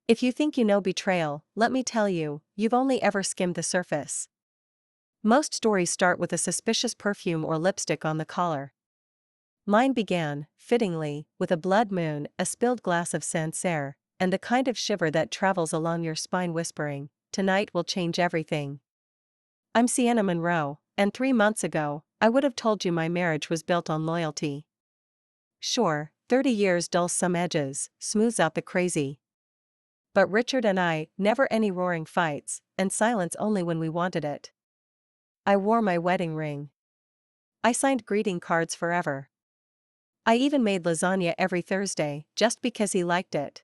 If you think you know betrayal, let me tell you, you've only ever skimmed the surface. Most stories start with a suspicious perfume or lipstick on the collar. Mine began, fittingly, with a blood moon, a spilled glass of Sancerre, and the kind of shiver that travels along your spine whispering, "Tonight will change everything." I'm Sienna Monroe, and 3 months ago, I would have told you my marriage was built on loyalty. Sure, 30 years dulls some edges, smooths out the crazy. But Richard and I, never any roaring fights, and silence only when we wanted it. I wore my wedding ring. I signed greeting cards forever. I even made lasagna every Thursday, just because he liked it.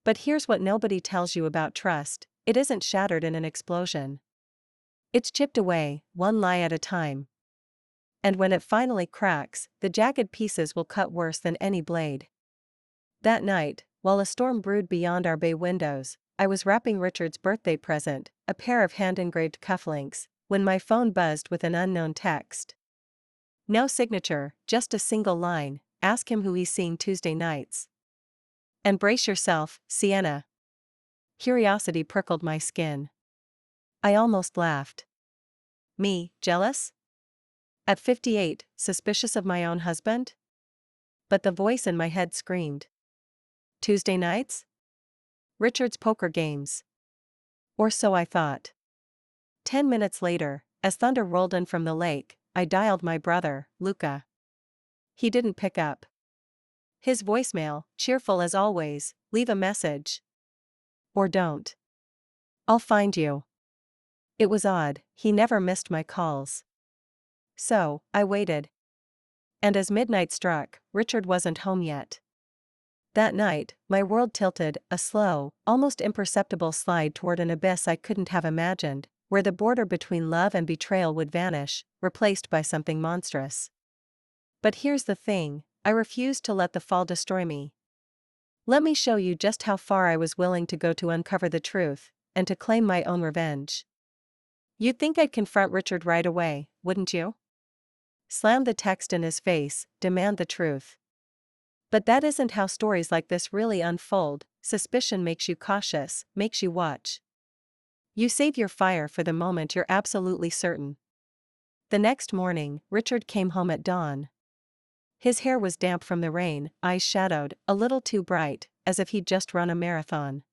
But here's what nobody tells you about trust: it isn't shattered in an explosion. It's chipped away, one lie at a time. And when it finally cracks, the jagged pieces will cut worse than any blade. That night, while a storm brewed beyond our bay windows, I was wrapping Richard's birthday present, a pair of hand-engraved cufflinks, when my phone buzzed with an unknown text. No signature, just a single line: "Ask him who he's seeing Tuesday nights." And brace yourself, Sienna. Curiosity prickled my skin. I almost laughed. Me, jealous? At 58, suspicious of my own husband? But the voice in my head screamed. Tuesday nights? Richard's poker games. Or so I thought. 10 minutes later, as thunder rolled in from the lake, I dialed my brother, Luca. He didn't pick up. His voicemail, cheerful as always: "Leave a message. Or don't. I'll find you." It was odd, he never missed my calls. So, I waited. And as midnight struck, Richard wasn't home yet. That night, my world tilted, a slow, almost imperceptible slide toward an abyss I couldn't have imagined, where the border between love and betrayal would vanish, replaced by something monstrous. But here's the thing: I refused to let the fall destroy me. Let me show you just how far I was willing to go to uncover the truth, and to claim my own revenge. You'd think I'd confront Richard right away, wouldn't you? Slam the text in his face, demand the truth. But that isn't how stories like this really unfold. Suspicion makes you cautious, makes you watch. You save your fire for the moment you're absolutely certain. The next morning, Richard came home at dawn. His hair was damp from the rain, eyes shadowed, a little too bright, as if he'd just run a marathon.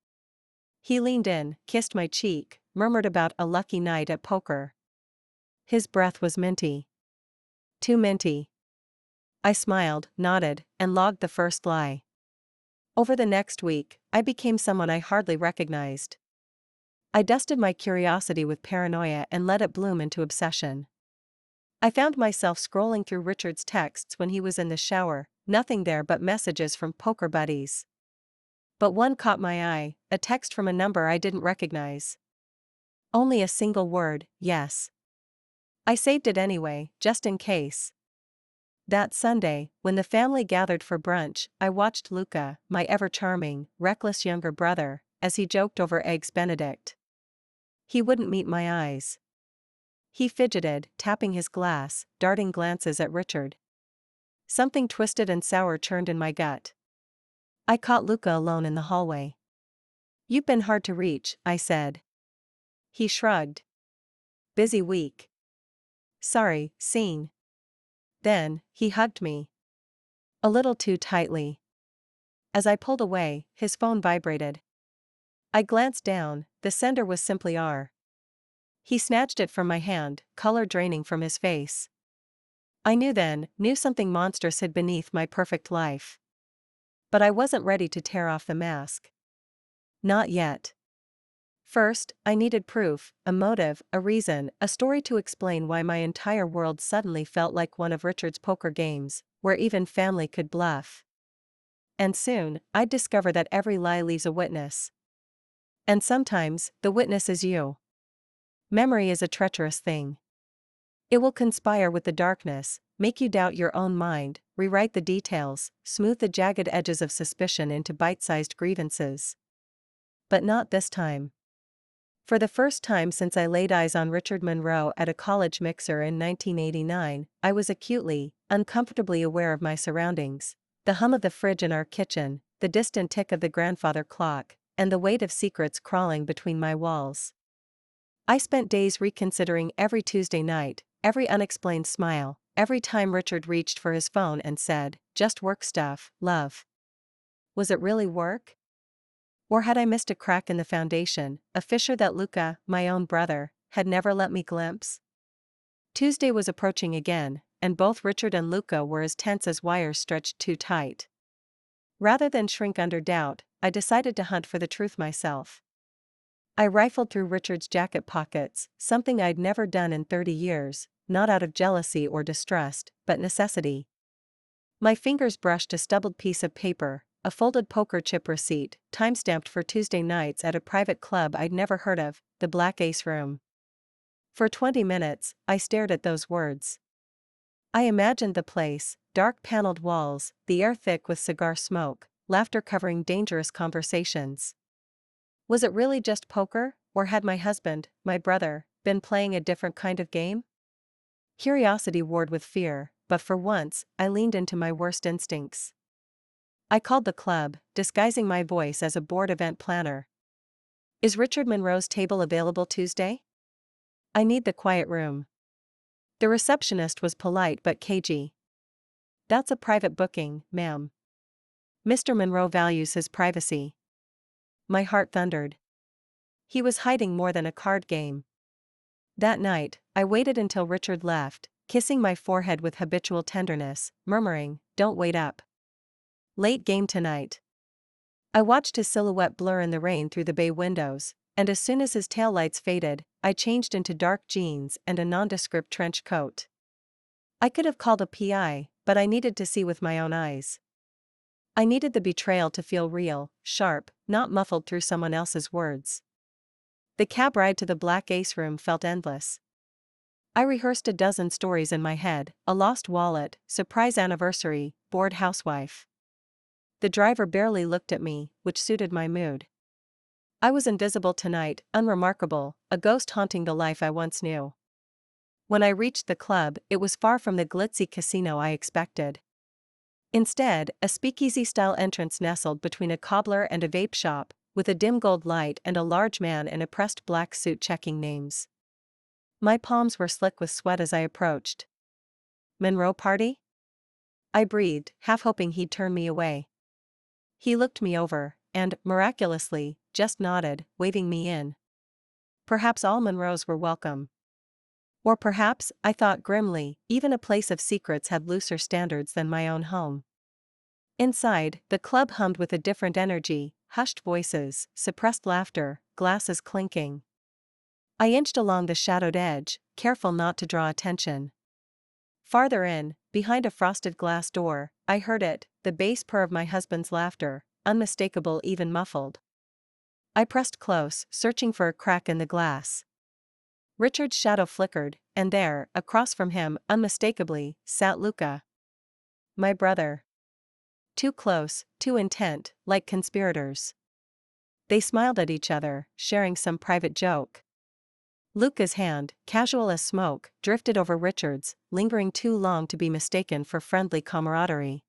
He leaned in, kissed my cheek, murmured about a lucky night at poker. His breath was minty. Too minty. I smiled, nodded, and logged the first lie. Over the next week, I became someone I hardly recognized. I dusted my curiosity with paranoia and let it bloom into obsession. I found myself scrolling through Richard's texts when he was in the shower, nothing there but messages from poker buddies. But one caught my eye, a text from a number I didn't recognize. Only a single word: yes. I saved it anyway, just in case. That Sunday, when the family gathered for brunch, I watched Luca, my ever-charming, reckless younger brother, as he joked over Eggs Benedict. He wouldn't meet my eyes. He fidgeted, tapping his glass, darting glances at Richard. Something twisted and sour churned in my gut. I caught Luca alone in the hallway. "You've been hard to reach," I said. He shrugged. "Busy week." "Sorry, scene." Then, he hugged me. A little too tightly. As I pulled away, his phone vibrated. I glanced down, the sender was simply R. He snatched it from my hand, color draining from his face. I knew something monstrous hid beneath my perfect life. But I wasn't ready to tear off the mask. Not yet. First, I needed proof, a motive, a reason, a story to explain why my entire world suddenly felt like one of Richard's poker games, where even family could bluff. And soon, I'd discover that every lie leaves a witness. And sometimes, the witness is you. Memory is a treacherous thing. It will conspire with the darkness, make you doubt your own mind, rewrite the details, smooth the jagged edges of suspicion into bite-sized grievances. But not this time. For the first time since I laid eyes on Richard Monroe at a college mixer in 1989, I was acutely, uncomfortably aware of my surroundings. The hum of the fridge in our kitchen, the distant tick of the grandfather clock, and the weight of secrets crawling between my walls. I spent days reconsidering every Tuesday night, every unexplained smile, every time Richard reached for his phone and said, "Just work stuff, love." Was it really work? Or had I missed a crack in the foundation, a fissure that Luca, my own brother, had never let me glimpse? Tuesday was approaching again, and both Richard and Luca were as tense as wires stretched too tight. Rather than shrink under doubt, I decided to hunt for the truth myself. I rifled through Richard's jacket pockets, something I'd never done in 30 years, not out of jealousy or distrust, but necessity. My fingers brushed a stubbled piece of paper, a folded poker chip receipt, time-stamped for Tuesday nights at a private club I'd never heard of, the Black Ace Room. For 20 minutes, I stared at those words. I imagined the place, dark paneled walls, the air thick with cigar smoke, laughter covering dangerous conversations. Was it really just poker, or had my husband, my brother, been playing a different kind of game? Curiosity warred with fear, but for once, I leaned into my worst instincts. I called the club, disguising my voice as a bored event planner. "Is Richard Monroe's table available Tuesday? I need the quiet room." The receptionist was polite but cagey. "That's a private booking, ma'am. Mr. Monroe values his privacy." My heart thundered. He was hiding more than a card game. That night, I waited until Richard left, kissing my forehead with habitual tenderness, murmuring, "Don't wait up. Late game tonight." I watched his silhouette blur in the rain through the bay windows, and as soon as his taillights faded, I changed into dark jeans and a nondescript trench coat. I could have called a PI, but I needed to see with my own eyes. I needed the betrayal to feel real, sharp, not muffled through someone else's words. The cab ride to the Black Ace Room felt endless. I rehearsed a dozen stories in my head: a lost wallet, surprise anniversary, bored housewife. The driver barely looked at me, which suited my mood. I was invisible tonight, unremarkable, a ghost haunting the life I once knew. When I reached the club, it was far from the glitzy casino I expected. Instead, a speakeasy-style entrance nestled between a cobbler and a vape shop, with a dim gold light and a large man in a pressed black suit checking names. My palms were slick with sweat as I approached. "Monroe party?" I breathed, half hoping he'd turn me away. He looked me over, and, miraculously, just nodded, waving me in. Perhaps all Monroes were welcome. Or perhaps, I thought grimly, even a place of secrets had looser standards than my own home. Inside, the club hummed with a different energy: hushed voices, suppressed laughter, glasses clinking. I inched along the shadowed edge, careful not to draw attention. Farther in, behind a frosted glass door, I heard it, the bass purr of my husband's laughter, unmistakable, even muffled. I pressed close, searching for a crack in the glass. Richard's shadow flickered, and there, across from him, unmistakably, sat Luca. My brother. Too close, too intent, like conspirators. They smiled at each other, sharing some private joke. Luca's hand, casual as smoke, drifted over Richard's, lingering too long to be mistaken for friendly camaraderie.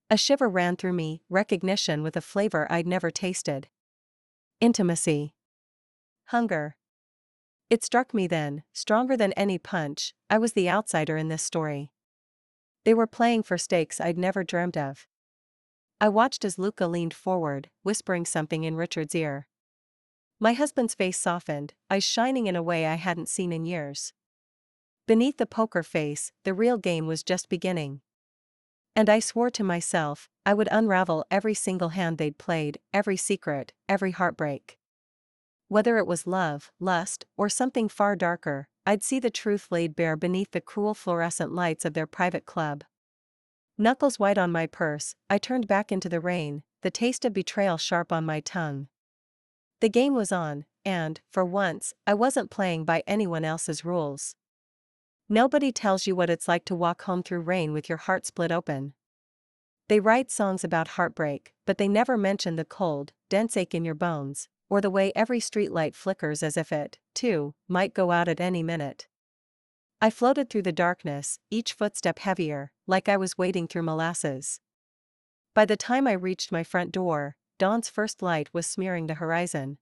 A shiver ran through me, recognition with a flavor I'd never tasted. Intimacy. Hunger. It struck me then, stronger than any punch, I was the outsider in this story. They were playing for stakes I'd never dreamed of. I watched as Luca leaned forward, whispering something in Richard's ear. My husband's face softened, eyes shining in a way I hadn't seen in years. Beneath the poker face, the real game was just beginning. And I swore to myself, I would unravel every single hand they'd played, every secret, every heartbreak. Whether it was love, lust, or something far darker, I'd see the truth laid bare beneath the cruel fluorescent lights of their private club. Knuckles white on my purse, I turned back into the rain, the taste of betrayal sharp on my tongue. The game was on, and, for once, I wasn't playing by anyone else's rules. Nobody tells you what it's like to walk home through rain with your heart split open. They write songs about heartbreak, but they never mention the cold, dense ache in your bones, or the way every streetlight flickers as if it, too, might go out at any minute. I floated through the darkness, each footstep heavier, like I was wading through molasses. By the time I reached my front door, dawn's first light was smearing the horizon.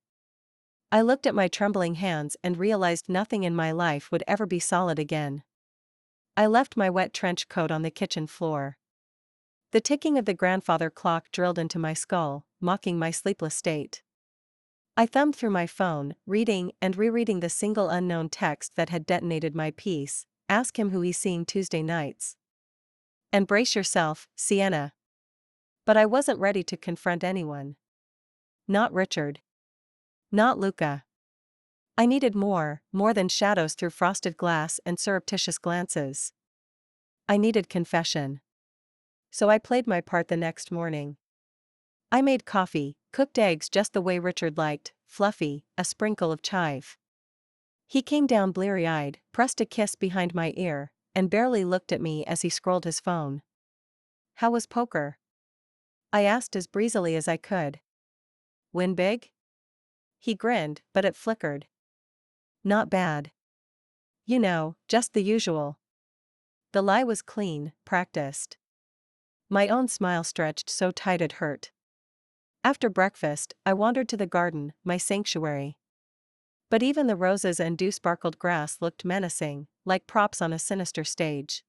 I looked at my trembling hands and realized nothing in my life would ever be solid again. I left my wet trench coat on the kitchen floor. The ticking of the grandfather clock drilled into my skull, mocking my sleepless state. I thumbed through my phone, reading and rereading the single unknown text that had detonated my peace. Ask him who he's seeing Tuesday nights. And brace yourself, Sienna. But I wasn't ready to confront anyone. Not Richard. Not Luca. I needed more than shadows through frosted glass and surreptitious glances. I needed confession. So I played my part the next morning. I made coffee, cooked eggs just the way Richard liked, fluffy, a sprinkle of chive. He came down bleary-eyed, pressed a kiss behind my ear, and barely looked at me as he scrolled his phone. How was poker? I asked as breezily as I could. Win big? He grinned, but it flickered. Not bad. You know, just the usual. The lie was clean, practiced. My own smile stretched so tight it hurt. After breakfast, I wandered to the garden, my sanctuary. But even the roses and dew-sparkled grass looked menacing, like props on a sinister stage.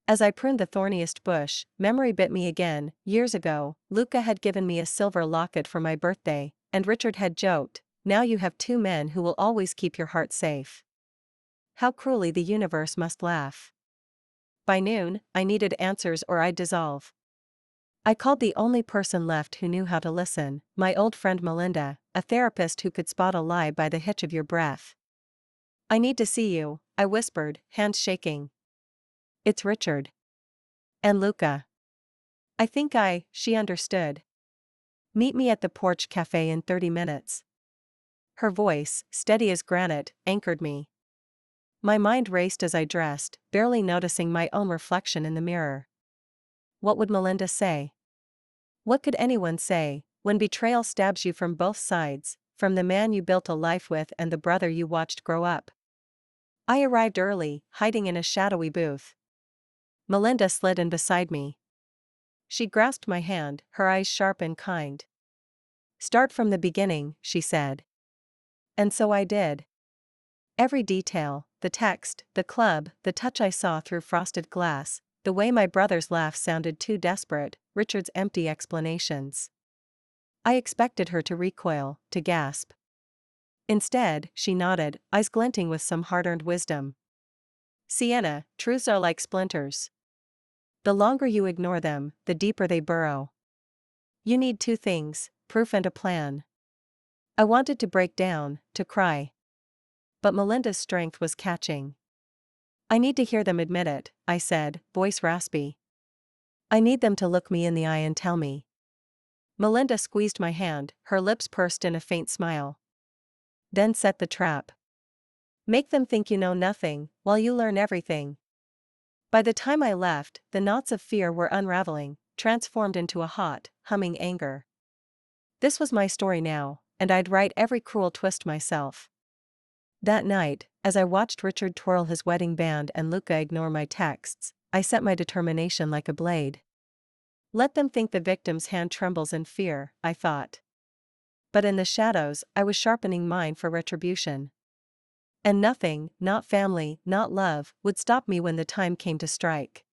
As I pruned the thorniest bush, memory bit me again. Years ago, Luca had given me a silver locket for my birthday, and Richard had joked, "Now you have two men who will always keep your heart safe." How cruelly the universe must laugh. By noon, I needed answers or I'd dissolve. I called the only person left who knew how to listen, my old friend Melinda, a therapist who could spot a lie by the hitch of your breath. "I need to see you," I whispered, hands shaking. "It's Richard. And Luca." She understood. "Meet me at the Porch Cafe in 30 minutes. Her voice, steady as granite, anchored me. My mind raced as I dressed, barely noticing my own reflection in the mirror. What would Melinda say? What could anyone say, when betrayal stabs you from both sides, from the man you built a life with and the brother you watched grow up? I arrived early, hiding in a shadowy booth. Melinda slid in beside me. She grasped my hand, her eyes sharp and kind. "Start from the beginning," she said. And so I did. Every detail, the text, the club, the touch I saw through frosted glass, the way my brother's laugh sounded too desperate, Richard's empty explanations. I expected her to recoil, to gasp. Instead, she nodded, eyes glinting with some hard-earned wisdom. "Sienna, truths are like splinters. The longer you ignore them, the deeper they burrow. You need two things, proof and a plan." I wanted to break down, to cry. But Melinda's strength was catching. "I need to hear them admit it," I said, voice raspy. "I need them to look me in the eye and tell me." Melinda squeezed my hand, her lips pursed in a faint smile. "Then set the trap. Make them think you know nothing, while you learn everything." By the time I left, the knots of fear were unraveling, transformed into a hot, humming anger. This was my story now, and I'd write every cruel twist myself. That night, as I watched Richard twirl his wedding band and Luca ignore my texts, I set my determination like a blade. Let them think the victim's hand trembles in fear, I thought. But in the shadows, I was sharpening mine for retribution. And nothing, not family, not love, would stop me when the time came to strike.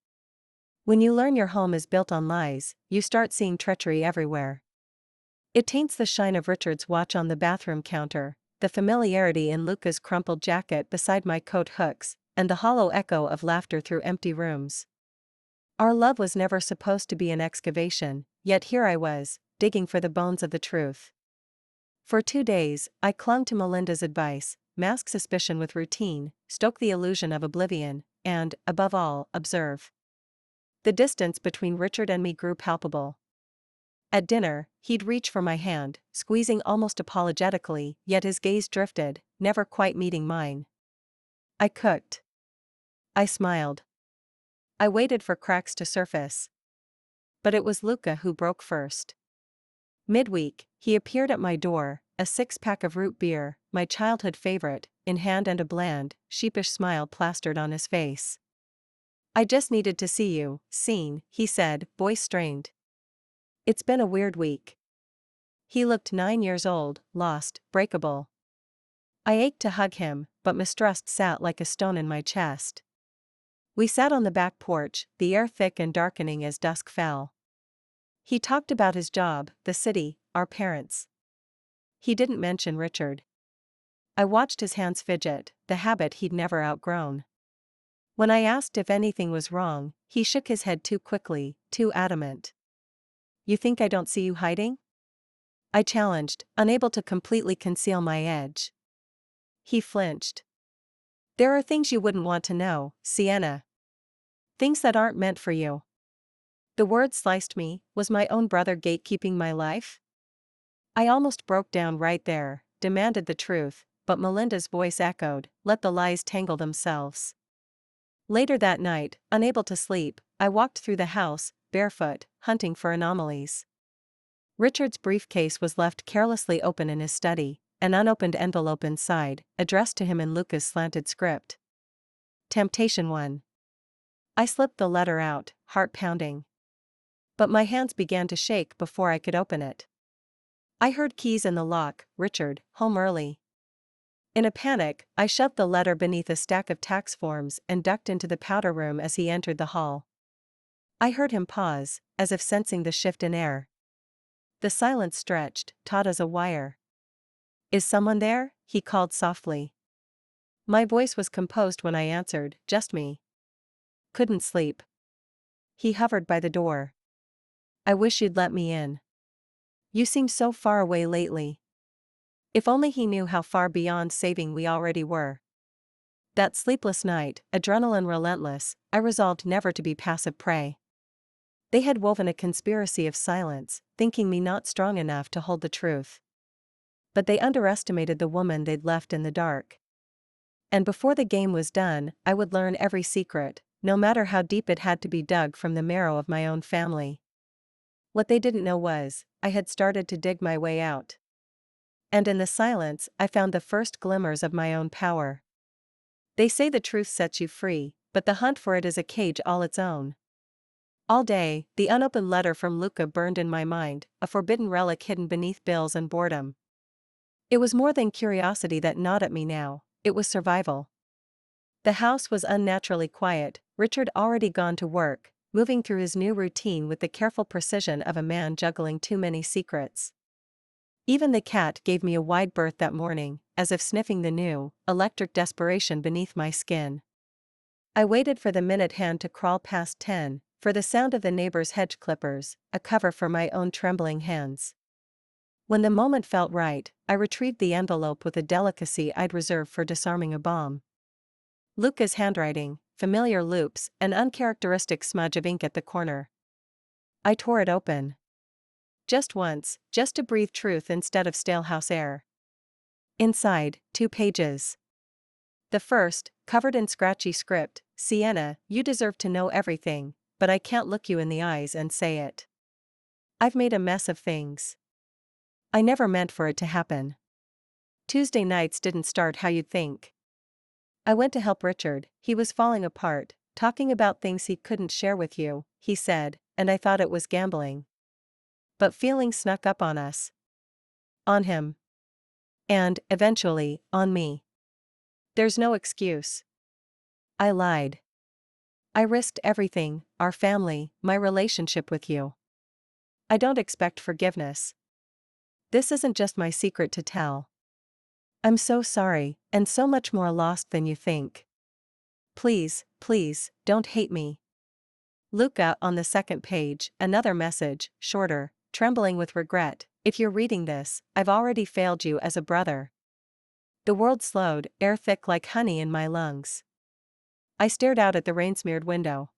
When you learn your home is built on lies, you start seeing treachery everywhere. It taints the shine of Richard's watch on the bathroom counter, the familiarity in Luca's crumpled jacket beside my coat hooks, and the hollow echo of laughter through empty rooms. Our love was never supposed to be an excavation, yet here I was, digging for the bones of the truth. For 2 days, I clung to Melinda's advice, mask suspicion with routine, stoke the illusion of oblivion, and, above all, observe. The distance between Richard and me grew palpable. At dinner, he'd reach for my hand, squeezing almost apologetically, yet his gaze drifted, never quite meeting mine. I cooked. I smiled. I waited for cracks to surface. But it was Luca who broke first. Midweek, he appeared at my door, a 6-pack of root beer, my childhood favorite, in hand and a bland, sheepish smile plastered on his face. "I just needed to see you, seen," he said, voice strained. "It's been a weird week." He looked 9 years old, lost, breakable. I ached to hug him, but mistrust sat like a stone in my chest. We sat on the back porch, the air thick and darkening as dusk fell. He talked about his job, the city, our parents. He didn't mention Richard. I watched his hands fidget, the habit he'd never outgrown. When I asked if anything was wrong, he shook his head too quickly, too adamant. "You think I don't see you hiding?" I challenged, unable to completely conceal my edge. He flinched. "There are things you wouldn't want to know, Sienna. Things that aren't meant for you." The word sliced me. Was my own brother gatekeeping my life? I almost broke down right there, demanded the truth, but Melinda's voice echoed, "Let the lies tangle themselves." Later that night, unable to sleep, I walked through the house, barefoot, hunting for anomalies. Richard's briefcase was left carelessly open in his study, an unopened envelope inside, addressed to him in Luca's slanted script. Temptation 1. I slipped the letter out, heart pounding. But my hands began to shake before I could open it. I heard keys in the lock. Richard, home early. In a panic, I shoved the letter beneath a stack of tax forms and ducked into the powder room as he entered the hall. I heard him pause, as if sensing the shift in air. The silence stretched, taut as a wire. "Is someone there?" he called softly. My voice was composed when I answered, "Just me. Couldn't sleep." He hovered by the door. "I wish you'd let me in. You seem so far away lately." If only he knew how far beyond saving we already were. That sleepless night, adrenaline relentless, I resolved never to be passive prey. They had woven a conspiracy of silence, thinking me not strong enough to hold the truth. But they underestimated the woman they'd left in the dark. And before the game was done, I would learn every secret, no matter how deep it had to be dug from the marrow of my own family. What they didn't know was, I had started to dig my way out. And in the silence, I found the first glimmers of my own power. They say the truth sets you free, but the hunt for it is a cage all its own. All day, the unopened letter from Luca burned in my mind, a forbidden relic hidden beneath bills and boredom. It was more than curiosity that gnawed at me now, it was survival. The house was unnaturally quiet, Richard already gone to work, moving through his new routine with the careful precision of a man juggling too many secrets. Even the cat gave me a wide berth that morning, as if sniffing the new, electric desperation beneath my skin. I waited for the minute hand to crawl past 10, for the sound of the neighbor's hedge clippers, a cover for my own trembling hands. When the moment felt right, I retrieved the envelope with a delicacy I'd reserved for disarming a bomb. Luca's handwriting, familiar loops, an uncharacteristic smudge of ink at the corner. I tore it open. Just once, just to breathe truth instead of stale house air. Inside, 2 pages. The first, covered in scratchy script, "Sienna, you deserve to know everything, but I can't look you in the eyes and say it. I've made a mess of things. I never meant for it to happen. Tuesday nights didn't start how you'd think. I went to help Richard, he was falling apart, talking about things he couldn't share with you," he said, and I thought it was gambling. But feelings snuck up on us. On him. And, eventually, on me. There's no excuse. I lied. I risked everything, our family, my relationship with you. I don't expect forgiveness. This isn't just my secret to tell. I'm so sorry, and so much more lost than you think. Please, please, don't hate me. Luca on the second page, another message, shorter, trembling with regret. "If you're reading this, I've already failed you as a brother." The world slowed, air thick like honey in my lungs. I stared out at the rain-smeared window.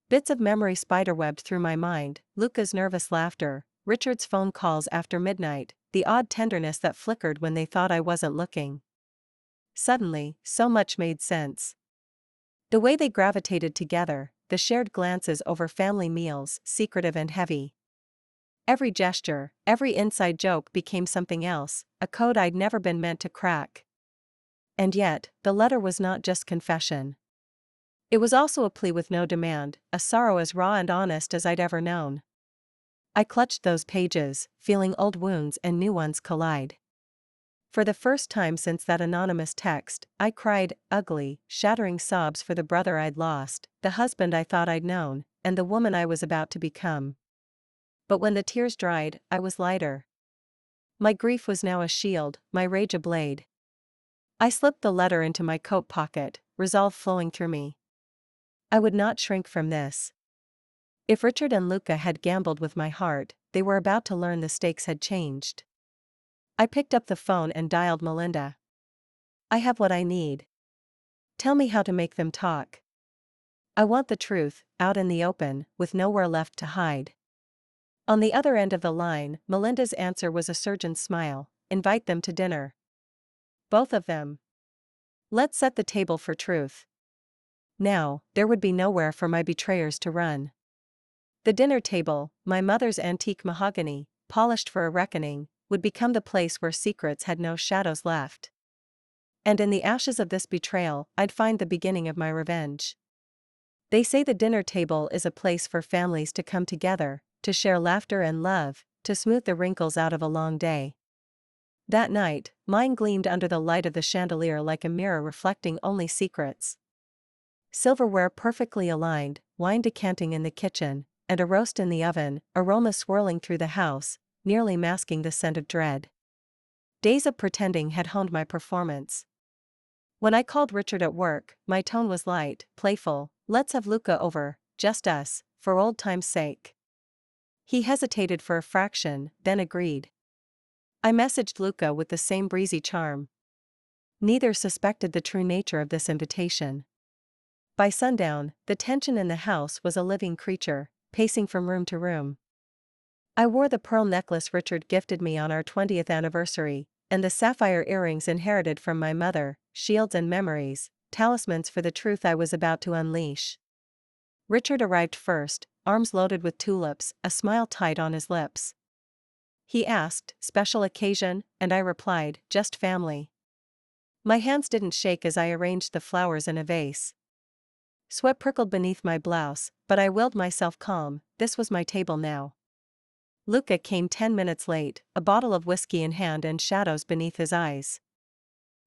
Bits of memory spiderwebbed through my mind, Luca's nervous laughter, Richard's phone calls after midnight, the odd tenderness that flickered when they thought I wasn't looking. Suddenly, so much made sense. The way they gravitated together, the shared glances over family meals, secretive and heavy. Every gesture, every inside joke became something else, a code I'd never been meant to crack. And yet, the letter was not just confession. It was also a plea with no demand, a sorrow as raw and honest as I'd ever known. I clutched those pages, feeling old wounds and new ones collide. For the first time since that anonymous text, I cried, ugly, shattering sobs for the brother I'd lost, the husband I thought I'd known, and the woman I was about to become. But when the tears dried, I was lighter. My grief was now a shield, my rage a blade. I slipped the letter into my coat pocket, resolve flowing through me. I would not shrink from this. If Richard and Luca had gambled with my heart, they were about to learn the stakes had changed. I picked up the phone and dialed Melinda. I have what I need. Tell me how to make them talk. I want the truth, out in the open, with nowhere left to hide. On the other end of the line, Melinda's answer was a surgeon's smile. Invite them to dinner. Both of them. Let's set the table for truth. Now, there would be nowhere for my betrayers to run. The dinner table, my mother's antique mahogany, polished for a reckoning, would become the place where secrets had no shadows left. And in the ashes of this betrayal, I'd find the beginning of my revenge. They say the dinner table is a place for families to come together, to share laughter and love, to smooth the wrinkles out of a long day. That night, mine gleamed under the light of the chandelier like a mirror reflecting only secrets. Silverware perfectly aligned, wine decanting in the kitchen, and a roast in the oven, aroma swirling through the house, nearly masking the scent of dread. Days of pretending had honed my performance. When I called Richard at work, my tone was light, playful. Let's have Luca over, just us, for old time's sake. He hesitated for a fraction, then agreed. I messaged Luca with the same breezy charm. Neither suspected the true nature of this invitation. By sundown, the tension in the house was a living creature, pacing from room to room. I wore the pearl necklace Richard gifted me on our 20th anniversary, and the sapphire earrings inherited from my mother, shields and memories, talismans for the truth I was about to unleash. Richard arrived first, arms loaded with tulips, a smile tight on his lips. He asked, special occasion, and I replied, just family. My hands didn't shake as I arranged the flowers in a vase. Sweat prickled beneath my blouse, but I willed myself calm. This was my table now. Luca came 10 minutes late, a bottle of whiskey in hand and shadows beneath his eyes.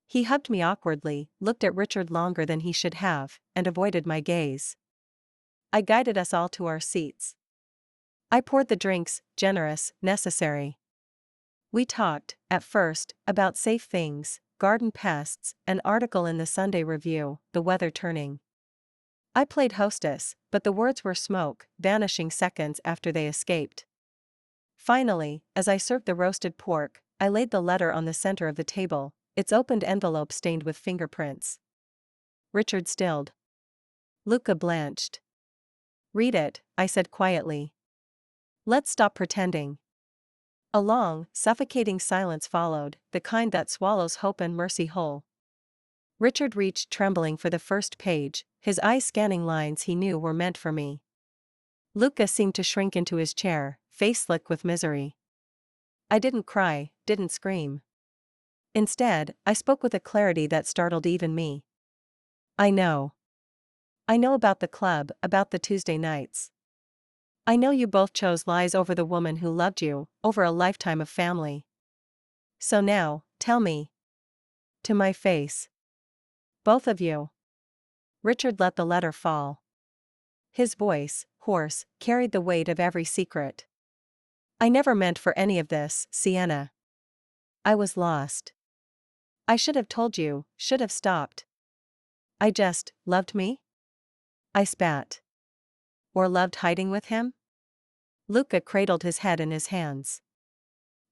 He hugged me awkwardly, looked at Richard longer than he should have, and avoided my gaze. I guided us all to our seats. I poured the drinks, generous, necessary. We talked, at first, about safe things, garden pests, an article in the Sunday Review, the weather turning. I played hostess, but the words were smoke, vanishing seconds after they escaped. Finally, as I served the roasted pork, I laid the letter on the center of the table, its opened envelope stained with fingerprints. Richard stilled. Luca blanched. Read it, I said quietly. Let's stop pretending. A long, suffocating silence followed, the kind that swallows hope and mercy whole. Richard reached trembling for the first page, his eyes scanning lines he knew were meant for me. Luca seemed to shrink into his chair, face slick with misery. I didn't cry, didn't scream. Instead, I spoke with a clarity that startled even me. I know. I know about the club, about the Tuesday nights. I know you both chose lies over the woman who loved you, over a lifetime of family. So now, tell me. To my face. Both of you. Richard let the letter fall. His voice, hoarse, carried the weight of every secret. I never meant for any of this, Sienna. I was lost. I should have told you, should have stopped. I just, loved me? I spat. Or loved hiding with him? Luca cradled his head in his hands.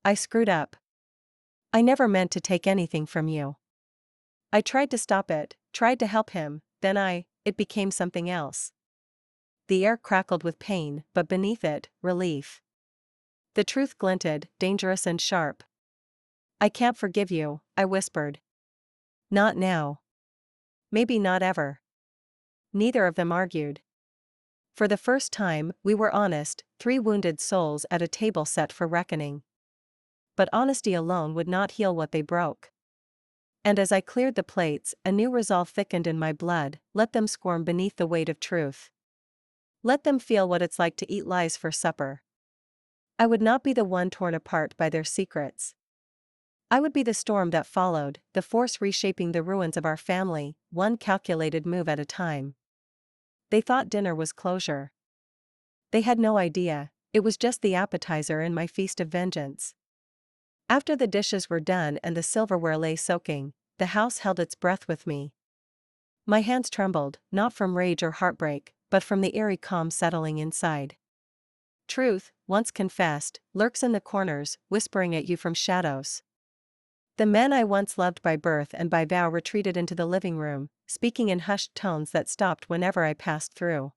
I screwed up. I never meant to take anything from you. I tried to stop it, tried to help him, then it became something else. The air crackled with pain, but beneath it, relief. The truth glinted, dangerous and sharp. I can't forgive you, I whispered. Not now. Maybe not ever. Neither of them argued. For the first time, we were honest, three wounded souls at a table set for reckoning. But honesty alone would not heal what they broke. And as I cleared the plates, a new resolve thickened in my blood. Let them squirm beneath the weight of truth. Let them feel what it's like to eat lies for supper. I would not be the one torn apart by their secrets. I would be the storm that followed, the force reshaping the ruins of our family, one calculated move at a time. They thought dinner was closure. They had no idea, it was just the appetizer in my feast of vengeance. After the dishes were done and the silverware lay soaking, the house held its breath with me. My hands trembled, not from rage or heartbreak, but from the eerie calm settling inside. Truth, once confessed, lurks in the corners, whispering at you from shadows. The men I once loved by birth and by vow retreated into the living room, speaking in hushed tones that stopped whenever I passed through.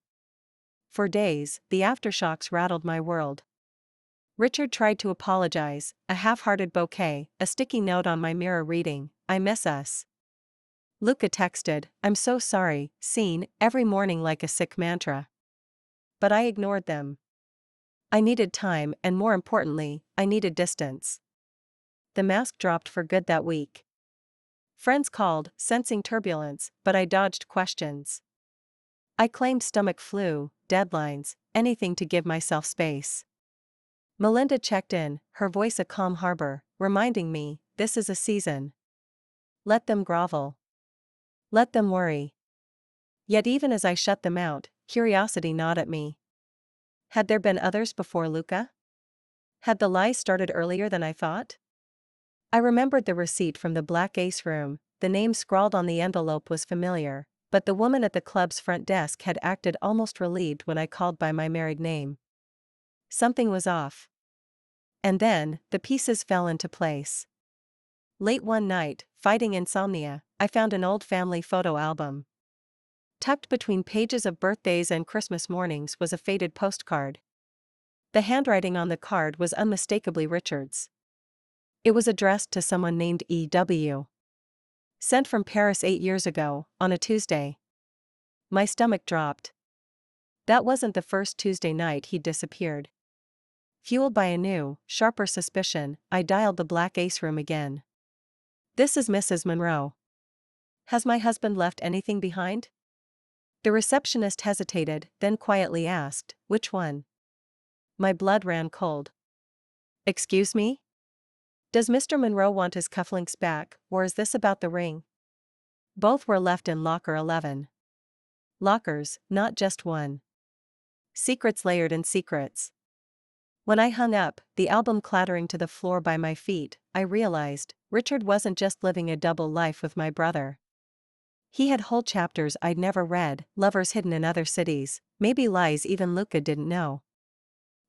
For days, the aftershocks rattled my world. Richard tried to apologize, a half-hearted bouquet, a sticky note on my mirror reading, "I miss us." Luca texted, "I'm so sorry," seen, every morning like a sick mantra. But I ignored them. I needed time and more importantly, I needed distance. The mask dropped for good that week. Friends called, sensing turbulence, but I dodged questions. I claimed stomach flu, deadlines, anything to give myself space. Melinda checked in, her voice a calm harbor, reminding me, this is a season. Let them grovel. Let them worry. Yet even as I shut them out, curiosity gnawed at me. Had there been others before Luca? Had the lie started earlier than I thought? I remembered the receipt from the Black Ace room, the name scrawled on the envelope was familiar, but the woman at the club's front desk had acted almost relieved when I called by my married name. Something was off. And then, the pieces fell into place. Late one night, fighting insomnia, I found an old family photo album. Tucked between pages of birthdays and Christmas mornings was a faded postcard. The handwriting on the card was unmistakably Richard's. It was addressed to someone named E.W. Sent from Paris 8 years ago, on a Tuesday. My stomach dropped. That wasn't the first Tuesday night he'd disappeared. Fueled by a new, sharper suspicion, I dialed the Black Ace room again. "This is Mrs. Monroe. Has my husband left anything behind?" The receptionist hesitated, then quietly asked, "Which one?" My blood ran cold. "Excuse me? Does Mr. Monroe want his cufflinks back, or is this about the ring?" Both were left in locker 11. Lockers, not just one. Secrets layered in secrets. When I hung up, the album clattering to the floor by my feet, I realized, Richard wasn't just living a double life with my brother. He had whole chapters I'd never read, lovers hidden in other cities, maybe lies even Luca didn't know.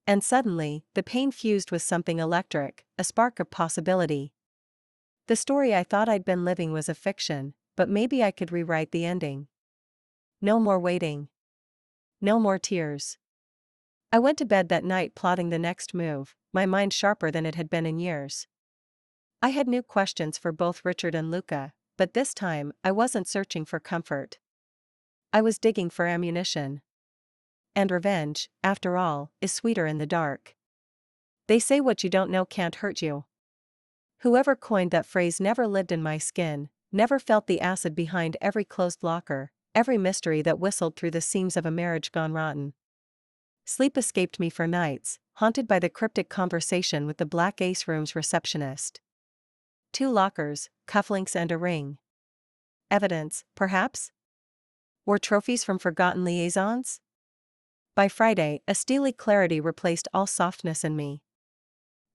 And suddenly, the pain fused with something electric, a spark of possibility. The story I thought I'd been living was a fiction, but maybe I could rewrite the ending. No more waiting. No more tears. I went to bed that night plotting the next move, my mind sharper than it had been in years. I had new questions for both Richard and Luca, but this time, I wasn't searching for comfort. I was digging for ammunition. And revenge, after all, is sweeter in the dark. They say what you don't know can't hurt you. Whoever coined that phrase never lived in my skin, never felt the acid behind every closed locker, every mystery that whistled through the seams of a marriage gone rotten. Sleep escaped me for nights, haunted by the cryptic conversation with the Black Ace room's receptionist. 2 lockers, cufflinks and a ring. Evidence, perhaps? Or trophies from forgotten liaisons? By Friday, a steely clarity replaced all softness in me.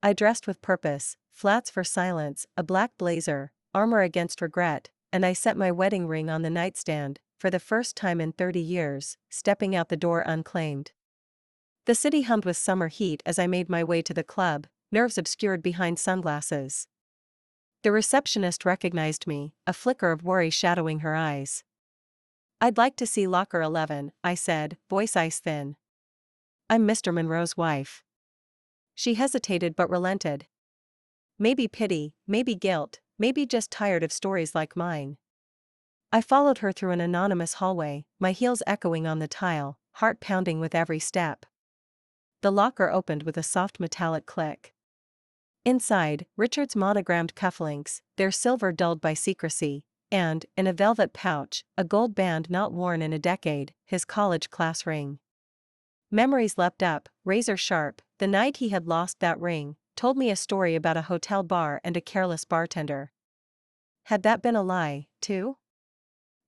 I dressed with purpose, flats for silence, a black blazer, armor against regret, and I set my wedding ring on the nightstand, for the first time in 30 years, stepping out the door unclaimed. The city hummed with summer heat as I made my way to the club, nerves obscured behind sunglasses. The receptionist recognized me, a flicker of worry shadowing her eyes. "I'd like to see locker 11, I said, voice ice thin. "I'm Mr. Monroe's wife." She hesitated but relented. Maybe pity, maybe guilt, maybe just tired of stories like mine. I followed her through an anonymous hallway, my heels echoing on the tile, heart pounding with every step. The locker opened with a soft metallic click. Inside, Richard's monogrammed cufflinks, their silver dulled by secrecy, and, in a velvet pouch, a gold band not worn in a decade, his college class ring. Memories leapt up, razor sharp. The night he had lost that ring, told me a story about a hotel bar and a careless bartender. Had that been a lie, too?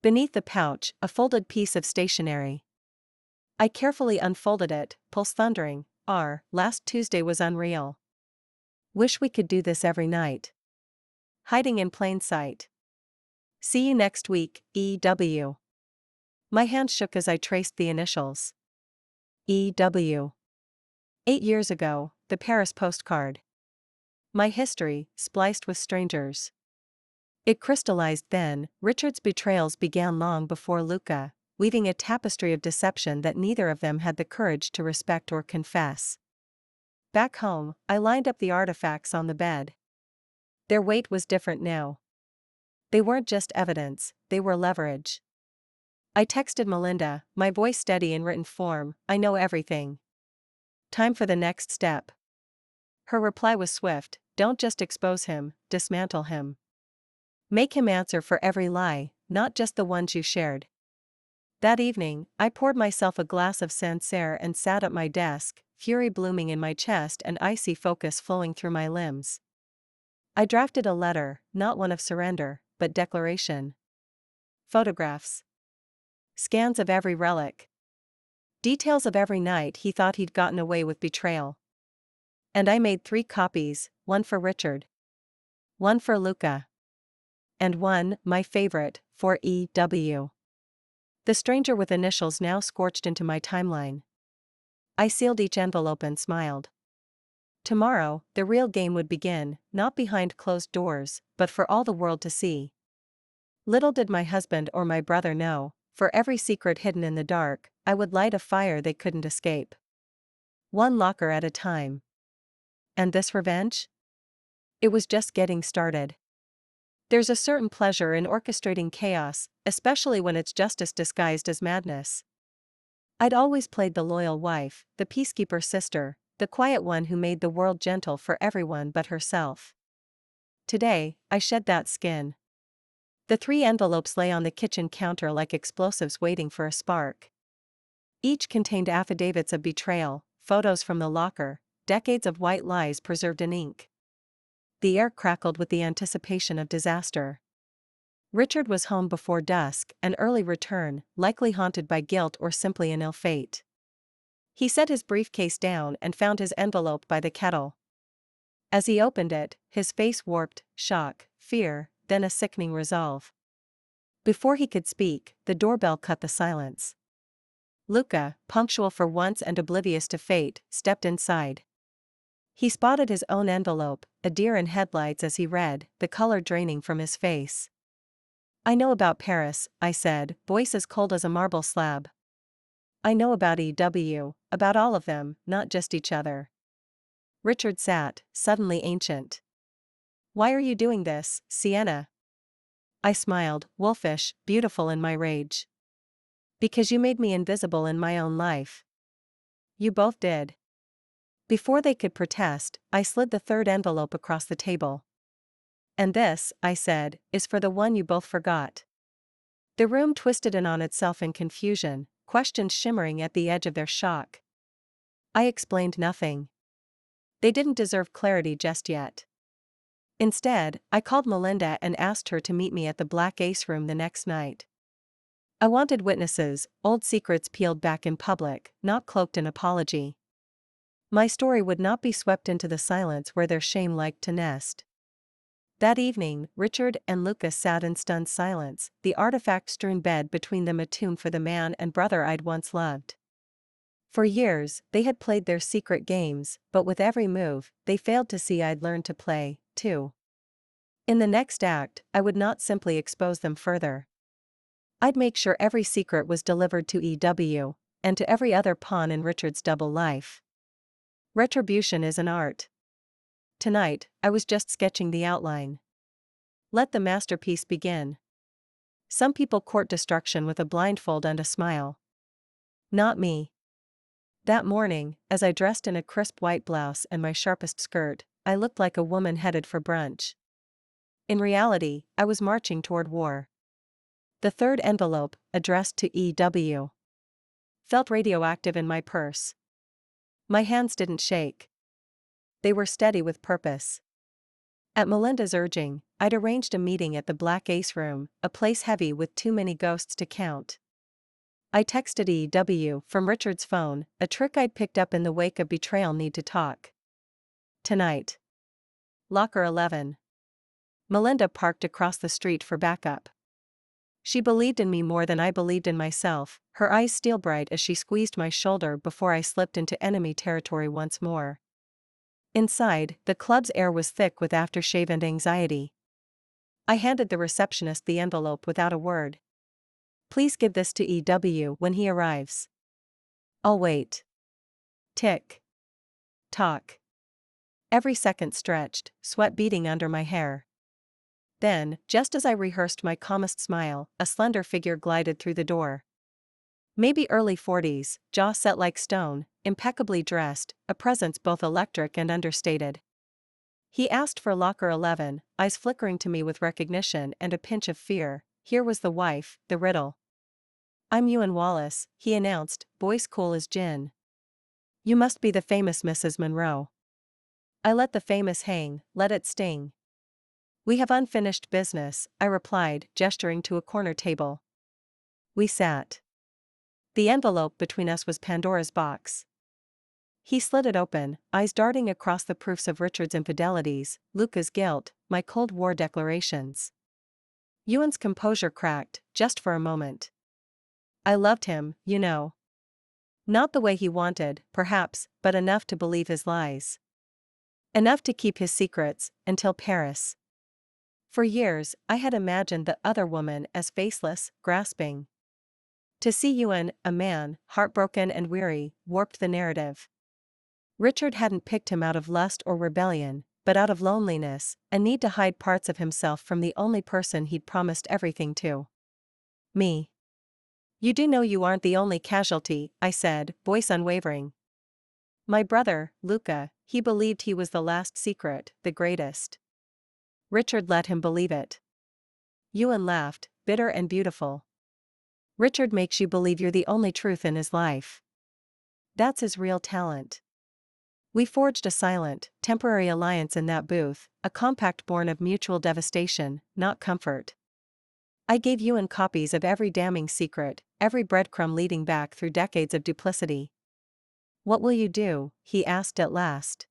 Beneath the pouch, a folded piece of stationery. I carefully unfolded it, pulse thundering. Last Tuesday was unreal. Wish we could do this every night. Hiding in plain sight. See you next week, E.W. My hand shook as I traced the initials. E.W. 8 years ago, the Paris postcard. My history, spliced with strangers. It crystallized then. Richard's betrayals began long before Luca, weaving a tapestry of deception that neither of them had the courage to respect or confess. Back home, I lined up the artifacts on the bed. Their weight was different now. They weren't just evidence, they were leverage. I texted Melinda, my voice steady in written form, "I know everything. Time for the next step." Her reply was swift, "Don't just expose him, dismantle him. Make him answer for every lie, not just the ones you shared." That evening, I poured myself a glass of Sancerre and sat at my desk, fury blooming in my chest and icy focus flowing through my limbs. I drafted a letter, not one of surrender, but declaration. Photographs. Scans of every relic. Details of every night he thought he'd gotten away with betrayal. And I made 3 copies, one for Richard, one for Luca, and one, my favorite, for E.W. The stranger with initials now scorched into my timeline. I sealed each envelope and smiled. Tomorrow, the real game would begin, not behind closed doors, but for all the world to see. Little did my husband or my brother know, for every secret hidden in the dark, I would light a fire they couldn't escape. One locker at a time. And this revenge? It was just getting started. There's a certain pleasure in orchestrating chaos, especially when it's justice disguised as madness. I'd always played the loyal wife, the peacekeeper sister, the quiet one who made the world gentle for everyone but herself. Today, I shed that skin. The 3 envelopes lay on the kitchen counter like explosives waiting for a spark. Each contained affidavits of betrayal, photos from the locker, decades of white lies preserved in ink. The air crackled with the anticipation of disaster. Richard was home before dusk, an early return, likely haunted by guilt or simply an ill fate. He set his briefcase down and found his envelope by the kettle. As he opened it, his face warped, shock, fear, then a sickening resolve. Before he could speak, the doorbell cut the silence. Luca, punctual for once and oblivious to fate, stepped inside. He spotted his own envelope, a deer in headlights as he read, the color draining from his face. "I know about Paris," I said, voice as cold as a marble slab. "I know about E.W., about all of them, not just each other." Richard sat, suddenly ancient. "Why are you doing this, Sienna?" I smiled, wolfish, beautiful in my rage. "Because you made me invisible in my own life." "You both did." Before they could protest, I slid the 3rd envelope across the table. "And this," I said, "is for the one you both forgot." The room twisted in on itself in confusion, questions shimmering at the edge of their shock. I explained nothing. They didn't deserve clarity just yet. Instead, I called Melinda and asked her to meet me at the Black Ace room the next night. I wanted witnesses, old secrets peeled back in public, not cloaked in apology. My story would not be swept into the silence where their shame liked to nest. That evening, Richard and Lucas sat in stunned silence, the artifact-strewn bed between them a tomb for the man and brother I'd once loved. For years, they had played their secret games, but with every move, they failed to see I'd learned to play, too. In the next act, I would not simply expose them further. I'd make sure every secret was delivered to E.W., and to every other pawn in Richard's double life. Retribution is an art. Tonight, I was just sketching the outline. Let the masterpiece begin. Some people court destruction with a blindfold and a smile. Not me. That morning, as I dressed in a crisp white blouse and my sharpest skirt, I looked like a woman headed for brunch. In reality, I was marching toward war. The 3rd envelope, addressed to E.W. felt radioactive in my purse. My hands didn't shake. They were steady with purpose. At Melinda's urging, I'd arranged a meeting at the Black Ace Room, a place heavy with too many ghosts to count. I texted EW from Richard's phone, a trick I'd picked up in the wake of betrayal. Need to talk. Tonight. Locker 11. Melinda parked across the street for backup. She believed in me more than I believed in myself, her eyes steel bright as she squeezed my shoulder before I slipped into enemy territory once more. Inside, the club's air was thick with aftershave and anxiety. I handed the receptionist the envelope without a word. Please give this to EW when he arrives. I'll wait. Tick. Tock. Every second stretched, sweat beading under my hair. Then, just as I rehearsed my calmest smile, a slender figure glided through the door. Maybe early 40s, jaw set like stone, impeccably dressed, a presence both electric and understated. He asked for locker 11, eyes flickering to me with recognition and a pinch of fear. Here was the wife, the riddle. I'm Ewan Wallace, he announced, voice cool as gin. You must be the famous Mrs. Monroe. I let the famous hang, let it sting. We have unfinished business, I replied, gesturing to a corner table. We sat. The envelope between us was Pandora's box. He slid it open, eyes darting across the proofs of Richard's infidelities, Luca's guilt, my Cold War declarations. Ewan's composure cracked, just for a moment. I loved him, you know. Not the way he wanted, perhaps, but enough to believe his lies. Enough to keep his secrets, until Paris. For years, I had imagined the other woman as faceless, grasping. To see Ewan, a man, heartbroken and weary, warped the narrative. Richard hadn't picked him out of lust or rebellion, but out of loneliness, a need to hide parts of himself from the only person he'd promised everything to. Me. You do know you aren't the only casualty, I said, voice unwavering. My brother, Luca, he believed he was the last secret, the greatest. Richard let him believe it. Ewan laughed, bitter and beautiful. Richard makes you believe you're the only truth in his life. That's his real talent. We forged a silent, temporary alliance in that booth, a compact born of mutual devastation, not comfort. I gave Ewan copies of every damning secret, every breadcrumb leading back through decades of duplicity. What will you do? He asked at last.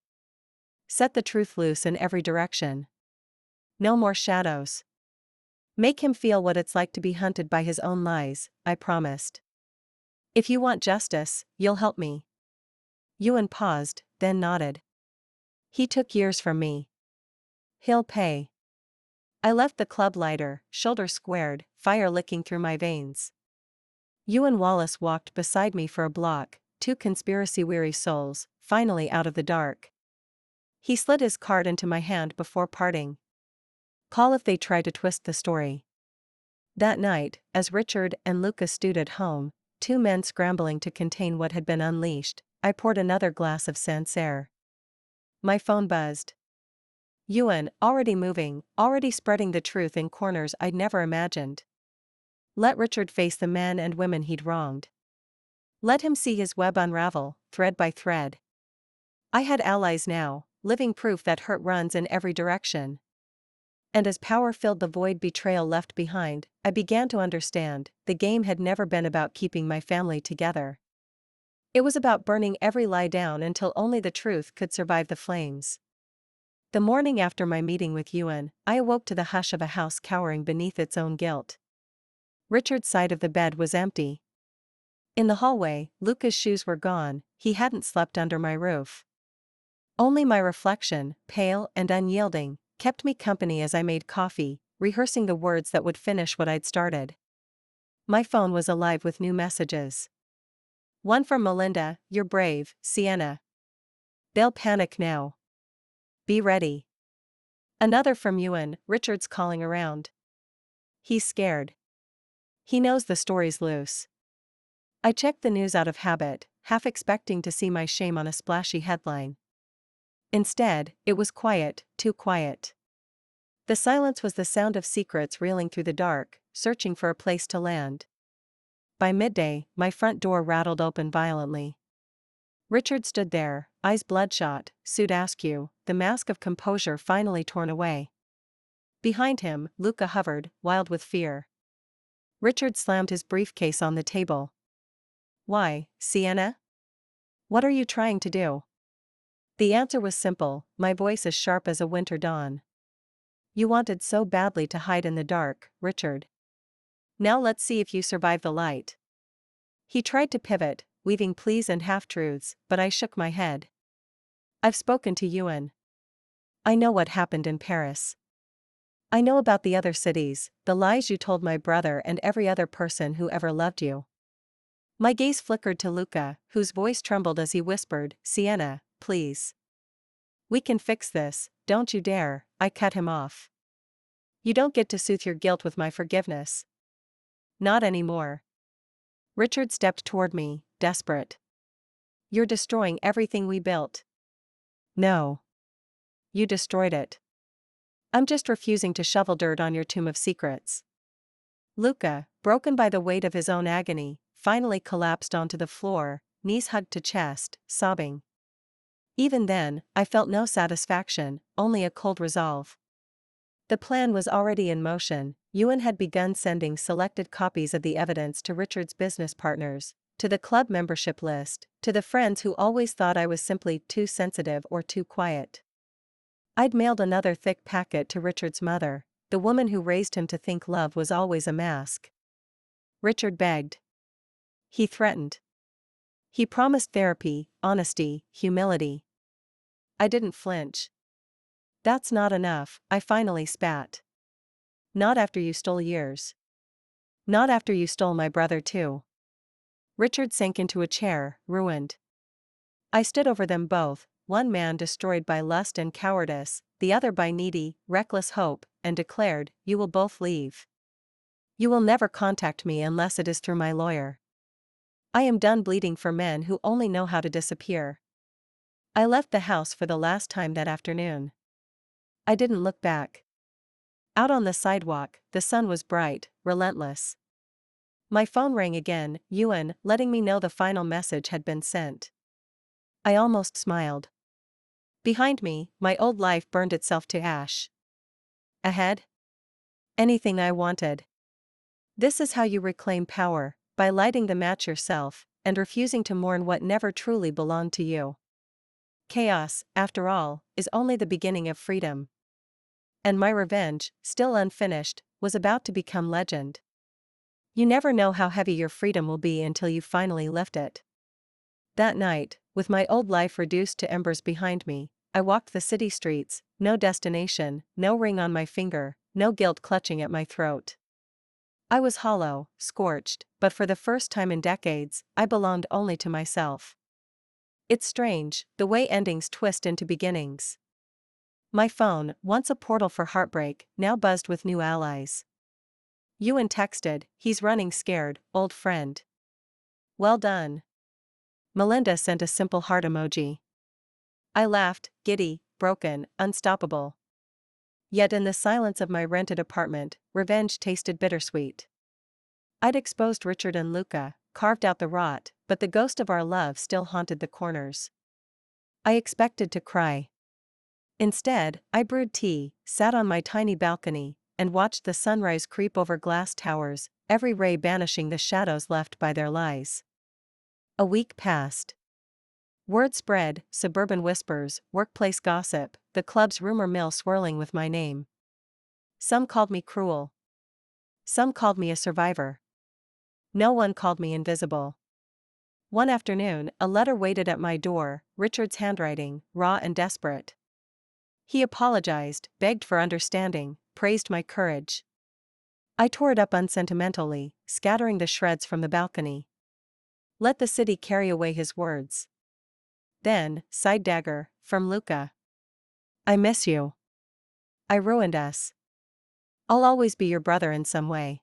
Set the truth loose in every direction. No more shadows. Make him feel what it's like to be hunted by his own lies, I promised. If you want justice, you'll help me. Ewan paused, then nodded. He took years from me. He'll pay. I left the club lighter, shoulders squared, fire licking through my veins. Ewan Wallace walked beside me for a block, two conspiracy-weary souls, finally out of the dark. He slid his card into my hand before parting. Call if they try to twist the story. That night, as Richard and Luca stewed at home, two men scrambling to contain what had been unleashed, I poured another glass of Sancerre. My phone buzzed. Ewan, already moving, already spreading the truth in corners I'd never imagined. Let Richard face the men and women he'd wronged. Let him see his web unravel, thread by thread. I had allies now, living proof that hurt runs in every direction. And as power filled the void betrayal left behind, I began to understand, the game had never been about keeping my family together. It was about burning every lie down until only the truth could survive the flames. The morning after my meeting with Ewan, I awoke to the hush of a house cowering beneath its own guilt. Richard's side of the bed was empty. In the hallway, Luca's shoes were gone, he hadn't slept under my roof. Only my reflection, pale and unyielding, kept me company as I made coffee, rehearsing the words that would finish what I'd started. My phone was alive with new messages. One from Melinda, "You're brave, Sienna. They'll panic now. Be ready." Another from Ewan, "Richard's calling around. He's scared. He knows the story's loose." I checked the news out of habit, half expecting to see my shame on a splashy headline. Instead, it was quiet, too quiet. The silence was the sound of secrets reeling through the dark, searching for a place to land. By midday, my front door rattled open violently. Richard stood there, eyes bloodshot, suit askew, the mask of composure finally torn away. Behind him, Luca hovered, wild with fear. Richard slammed his briefcase on the table. "Why, Sienna? What are you trying to do?" The answer was simple, my voice as sharp as a winter dawn. "You wanted so badly to hide in the dark, Richard. Now let's see if you survive the light." He tried to pivot, weaving pleas and half-truths, but I shook my head. "I've spoken to Ewan. I know what happened in Paris. I know about the other cities, the lies you told my brother and every other person who ever loved you." My gaze flickered to Luca, whose voice trembled as he whispered, "Sienna, please. We can fix this, don't you dare." I cut him off. "You don't get to soothe your guilt with my forgiveness. Not anymore." Richard stepped toward me, desperate. "You're destroying everything we built." "No. You destroyed it. I'm just refusing to shovel dirt on your tomb of secrets." Luca, broken by the weight of his own agony, finally collapsed onto the floor, knees hugged to chest, sobbing. Even then, I felt no satisfaction, only a cold resolve. The plan was already in motion. Ewan had begun sending selected copies of the evidence to Richard's business partners, to the club membership list, to the friends who always thought I was simply too sensitive or too quiet. I'd mailed another thick packet to Richard's mother, the woman who raised him to think love was always a mask. Richard begged. He threatened. He promised therapy, honesty, humility. I didn't flinch. "That's not enough," I finally spat. "Not after you stole years. Not after you stole my brother too." Richard sank into a chair, ruined. I stood over them both, one man destroyed by lust and cowardice, the other by needy, reckless hope, and declared, "You will both leave. You will never contact me unless it is through my lawyer. I am done bleeding for men who only know how to disappear." I left the house for the last time that afternoon. I didn't look back. Out on the sidewalk, the sun was bright, relentless. My phone rang again, Ewan, letting me know the final message had been sent. I almost smiled. Behind me, my old life burned itself to ash. Ahead? Anything I wanted. This is how you reclaim power, by lighting the match yourself, and refusing to mourn what never truly belonged to you. Chaos, after all, is only the beginning of freedom. And my revenge, still unfinished, was about to become legend. You never know how heavy your freedom will be until you finally lift it. That night, with my old life reduced to embers behind me, I walked the city streets, no destination, no ring on my finger, no guilt clutching at my throat. I was hollow, scorched, but for the first time in decades, I belonged only to myself. It's strange, the way endings twist into beginnings. My phone, once a portal for heartbreak, now buzzed with new allies. Ewan texted, "He's running scared, old friend." Well done. Melinda sent a simple heart emoji. I laughed, giddy, broken, unstoppable. Yet in the silence of my rented apartment, revenge tasted bittersweet. I'd exposed Richard and Luca, carved out the rot, but the ghost of our love still haunted the corners. I expected to cry. Instead, I brewed tea, sat on my tiny balcony, and watched the sunrise creep over glass towers, every ray banishing the shadows left by their lies. A week passed. Word spread, suburban whispers, workplace gossip, the club's rumor mill swirling with my name. Some called me cruel. Some called me a survivor. No one called me invisible. One afternoon, a letter waited at my door, Richard's handwriting, raw and desperate. He apologized, begged for understanding, praised my courage. I tore it up unsentimentally, scattering the shreds from the balcony. Let the city carry away his words. Then, side dagger, from Luca. I miss you. I ruined us. I'll always be your brother in some way.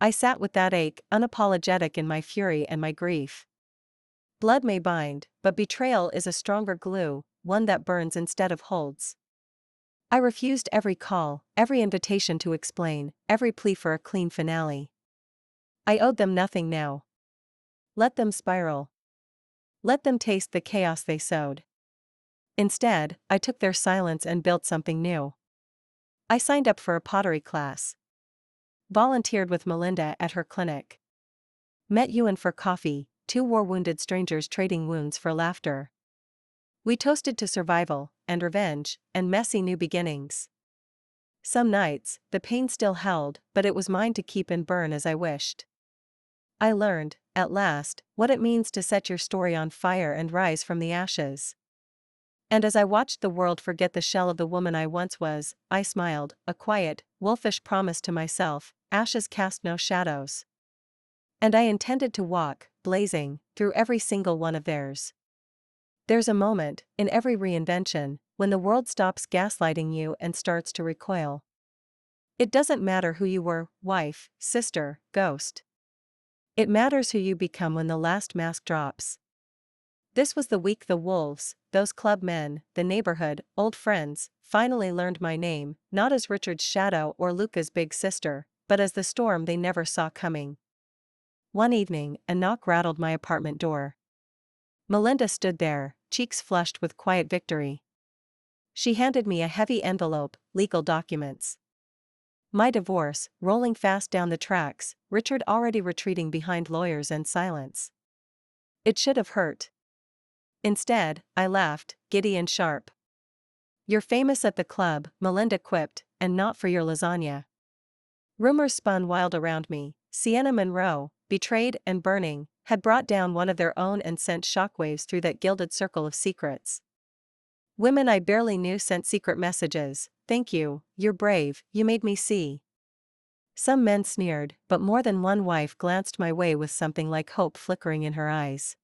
I sat with that ache, unapologetic in my fury and my grief. Blood may bind, but betrayal is a stronger glue, one that burns instead of holds. I refused every call, every invitation to explain, every plea for a clean finale. I owed them nothing now. Let them spiral. Let them taste the chaos they sowed. Instead, I took their silence and built something new. I signed up for a pottery class. Volunteered with Melinda at her clinic. Met Ewan for coffee, two war-wounded strangers trading wounds for laughter. We toasted to survival, and revenge, and messy new beginnings. Some nights, the pain still held, but it was mine to keep and burn as I wished. I learned, at last, what it means to set your story on fire and rise from the ashes. And as I watched the world forget the shell of the woman I once was, I smiled, a quiet, wolfish promise to myself: ashes cast no shadows. And I intended to walk, blazing, through every single one of theirs. There's a moment, in every reinvention, when the world stops gaslighting you and starts to recoil. It doesn't matter who you were, wife, sister, ghost. It matters who you become when the last mask drops. This was the week the wolves, those club men, the neighborhood, old friends, finally learned my name, not as Richard's shadow or Luca's big sister, but as the storm they never saw coming. One evening, a knock rattled my apartment door. Melinda stood there, cheeks flushed with quiet victory. She handed me a heavy envelope, legal documents. My divorce, rolling fast down the tracks, Richard already retreating behind lawyers and silence. It should have hurt. Instead, I laughed, giddy and sharp. "You're famous at the club," Melinda quipped, "and not for your lasagna." Rumors spun wild around me. Sienna Monroe, betrayed and burning, had brought down one of their own and sent shockwaves through that gilded circle of secrets. Women I barely knew sent secret messages: "Thank you, you're brave, you made me see." Some men sneered, but more than one wife glanced my way with something like hope flickering in her eyes.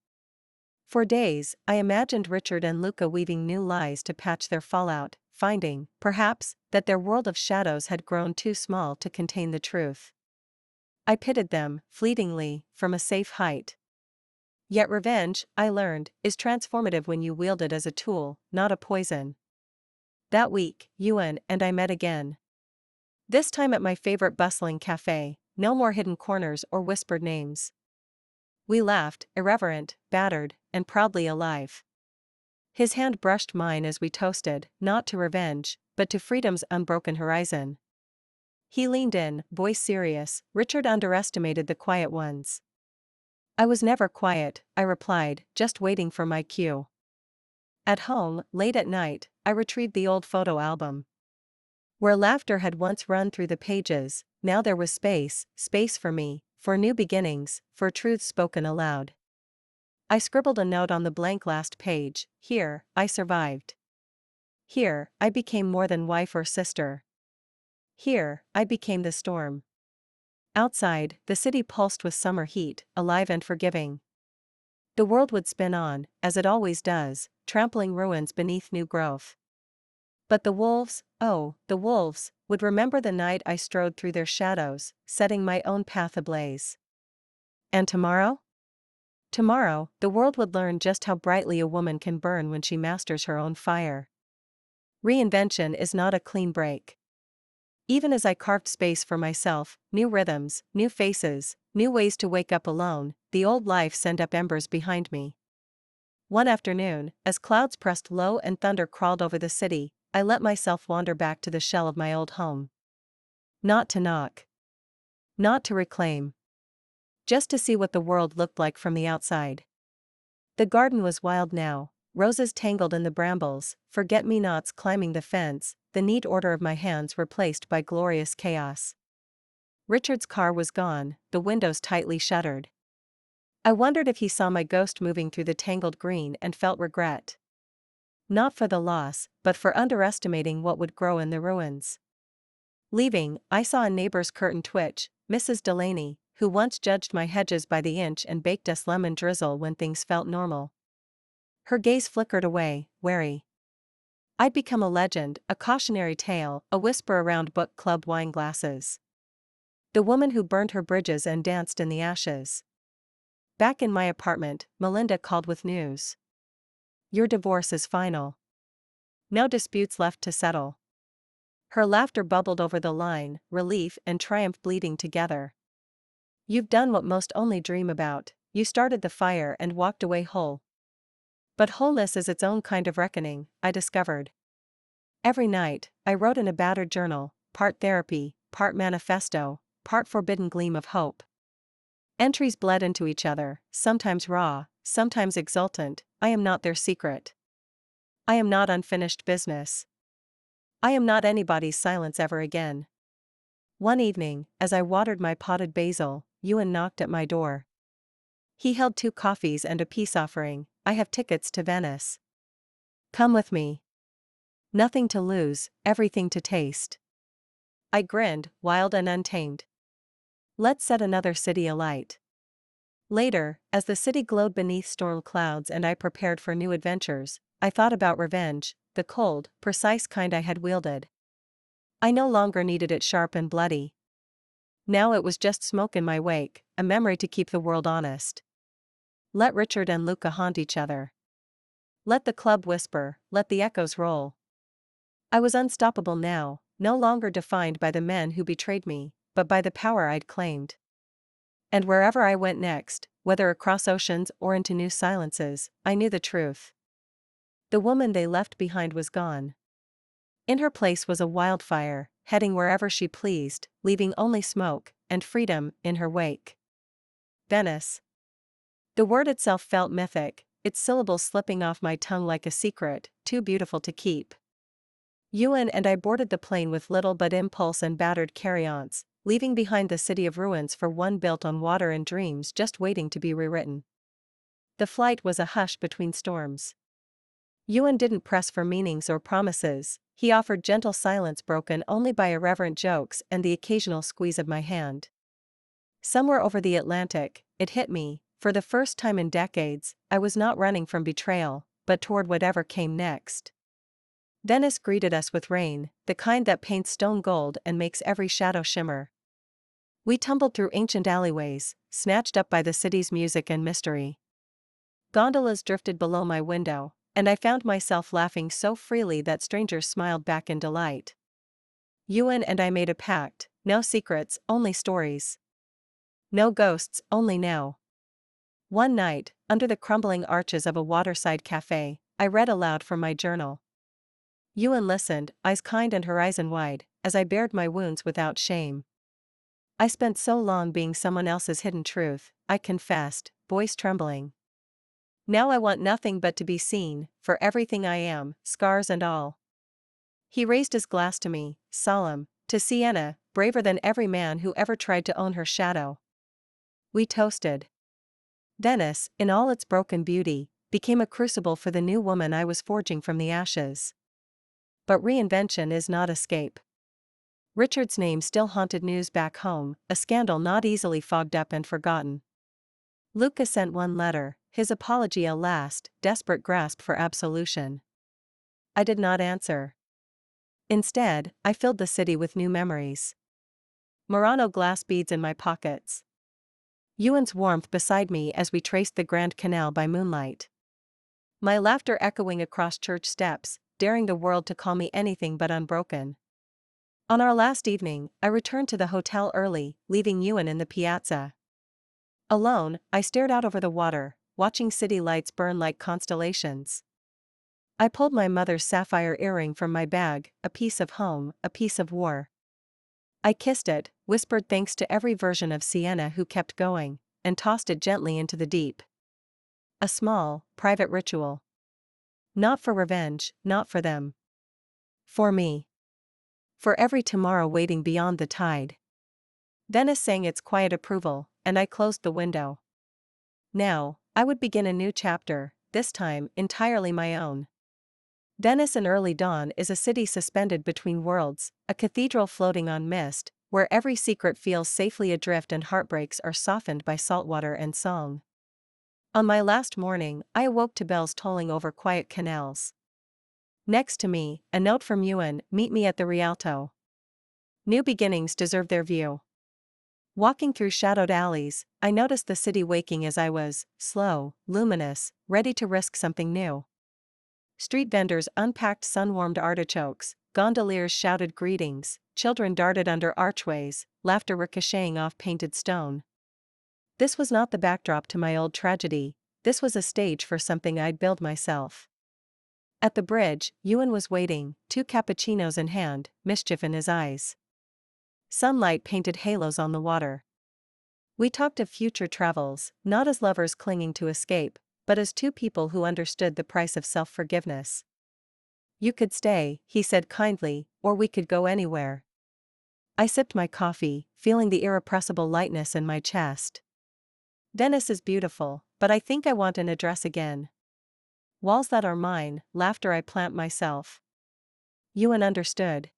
For days, I imagined Richard and Luca weaving new lies to patch their fallout, finding, perhaps, that their world of shadows had grown too small to contain the truth. I pitied them, fleetingly, from a safe height. Yet revenge, I learned, is transformative when you wield it as a tool, not a poison. That week, Ewan and I met again. This time at my favorite bustling cafe, no more hidden corners or whispered names. We laughed, irreverent, battered, and proudly alive. His hand brushed mine as we toasted, not to revenge, but to freedom's unbroken horizon. He leaned in, voice serious: "Richard underestimated the quiet ones." "I was never quiet," I replied, just waiting for my cue. At home, late at night, I retrieved the old photo album. Where laughter had once run through the pages, now there was space for me, for new beginnings, for truths spoken aloud. I scribbled a note on the blank last page: "Here, I survived. Here, I became more than wife or sister. Here, I became the storm." Outside, the city pulsed with summer heat, alive and forgiving. The world would spin on, as it always does, trampling ruins beneath new growth. But the wolves, oh, the wolves, would remember the night I strode through their shadows, setting my own path ablaze. And tomorrow? Tomorrow, the world would learn just how brightly a woman can burn when she masters her own fire. Reinvention is not a clean break. Even as I carved space for myself, new rhythms, new faces, new ways to wake up alone, the old life sent up embers behind me. One afternoon, as clouds pressed low and thunder crawled over the city, I let myself wander back to the shell of my old home. Not to knock. Not to reclaim. Just to see what the world looked like from the outside. The garden was wild now, roses tangled in the brambles, forget-me-nots climbing the fence, the neat order of my hands replaced by glorious chaos. Richard's car was gone, the windows tightly shuttered. I wondered if he saw my ghost moving through the tangled green and felt regret. Not for the loss, but for underestimating what would grow in the ruins. Leaving, I saw a neighbor's curtain twitch, Mrs. Delaney, who once judged my hedges by the inch and baked us lemon drizzle when things felt normal. Her gaze flickered away, wary. I'd become a legend, a cautionary tale, a whisper around book club wine glasses. The woman who burned her bridges and danced in the ashes. Back in my apartment, Melinda called with news. "Your divorce is final. No disputes left to settle." Her laughter bubbled over the line, relief and triumph bleeding together. You've done what most only dream about, you started the fire and walked away whole. But wholeness is its own kind of reckoning, I discovered. Every night, I wrote in a battered journal, part therapy, part manifesto, part forbidden gleam of hope. Entries bled into each other, sometimes raw, sometimes exultant. I am not their secret. I am not unfinished business. I am not anybody's silence ever again. One evening, as I watered my potted basil, Ewan knocked at my door. He held 2 coffees and a peace offering. I have tickets to Venice. Come with me. Nothing to lose, everything to taste. I grinned, wild and untamed. Let's set another city alight. Later, as the city glowed beneath storm clouds and I prepared for new adventures, I thought about revenge, the cold, precise kind I had wielded. I no longer needed it sharp and bloody. Now it was just smoke in my wake, a memory to keep the world honest. Let Richard and Luca haunt each other. Let the club whisper, let the echoes roll. I was unstoppable now, no longer defined by the men who betrayed me, but by the power I'd claimed. And wherever I went next, whether across oceans or into new silences, I knew the truth. The woman they left behind was gone. In her place was a wildfire, heading wherever she pleased, leaving only smoke and freedom in her wake. Venice. The word itself felt mythic, its syllables slipping off my tongue like a secret, too beautiful to keep. Ewan and I boarded the plane with little but impulse and battered carry-ons, leaving behind the city of ruins for one built on water and dreams just waiting to be rewritten. The flight was a hush between storms. Ewan didn't press for meanings or promises, he offered gentle silence broken only by irreverent jokes and the occasional squeeze of my hand. Somewhere over the Atlantic, it hit me, for the first time in decades, I was not running from betrayal, but toward whatever came next. Venice greeted us with rain, the kind that paints stone gold and makes every shadow shimmer. We tumbled through ancient alleyways, snatched up by the city's music and mystery. Gondolas drifted below my window, and I found myself laughing so freely that strangers smiled back in delight. Ewan and I made a pact, no secrets, only stories. No ghosts, only now. One night, under the crumbling arches of a waterside cafe, I read aloud from my journal. Ewan listened, eyes kind and horizon wide, as I bared my wounds without shame. I spent so long being someone else's hidden truth, I confessed, voice trembling. Now I want nothing but to be seen, for everything I am, scars and all. He raised his glass to me, solemn, to Sienna, braver than every man who ever tried to own her shadow. We toasted. Venice, in all its broken beauty, became a crucible for the new woman I was forging from the ashes. But reinvention is not escape. Richard's name still haunted news back home, a scandal not easily fogged up and forgotten. Luca sent one letter, his apology a last, desperate grasp for absolution. I did not answer. Instead, I filled the city with new memories. Murano glass beads in my pockets. Ewan's warmth beside me as we traced the Grand Canal by moonlight. My laughter echoing across church steps, daring the world to call me anything but unbroken. On our last evening, I returned to the hotel early, leaving Ewan in the piazza. Alone, I stared out over the water, watching city lights burn like constellations. I pulled my mother's sapphire earring from my bag, a piece of home, a piece of war. I kissed it, whispered thanks to every version of Sienna who kept going, and tossed it gently into the deep. A small, private ritual. Not for revenge, not for them. For me. For every tomorrow waiting beyond the tide. Venice sang its quiet approval, and I closed the window. Now, I would begin a new chapter, this time entirely my own. Venice in early dawn is a city suspended between worlds, a cathedral floating on mist, where every secret feels safely adrift and heartbreaks are softened by saltwater and song. On my last morning, I awoke to bells tolling over quiet canals. Next to me, a note from Ewan, meet me at the Rialto. New beginnings deserve their view. Walking through shadowed alleys, I noticed the city waking as I was, slow, luminous, ready to risk something new. Street vendors unpacked sun-warmed artichokes, gondoliers shouted greetings, children darted under archways, laughter ricocheting off painted stone. This was not the backdrop to my old tragedy, this was a stage for something I'd build myself. At the bridge, Ewan was waiting, 2 cappuccinos in hand, mischief in his eyes. Sunlight painted halos on the water. We talked of future travels, not as lovers clinging to escape, but as two people who understood the price of self-forgiveness. You could stay, he said kindly, or we could go anywhere. I sipped my coffee, feeling the irrepressible lightness in my chest. Venice is beautiful, but I think I want an address again. Walls that are mine, laughter I plant myself. Ewan understood.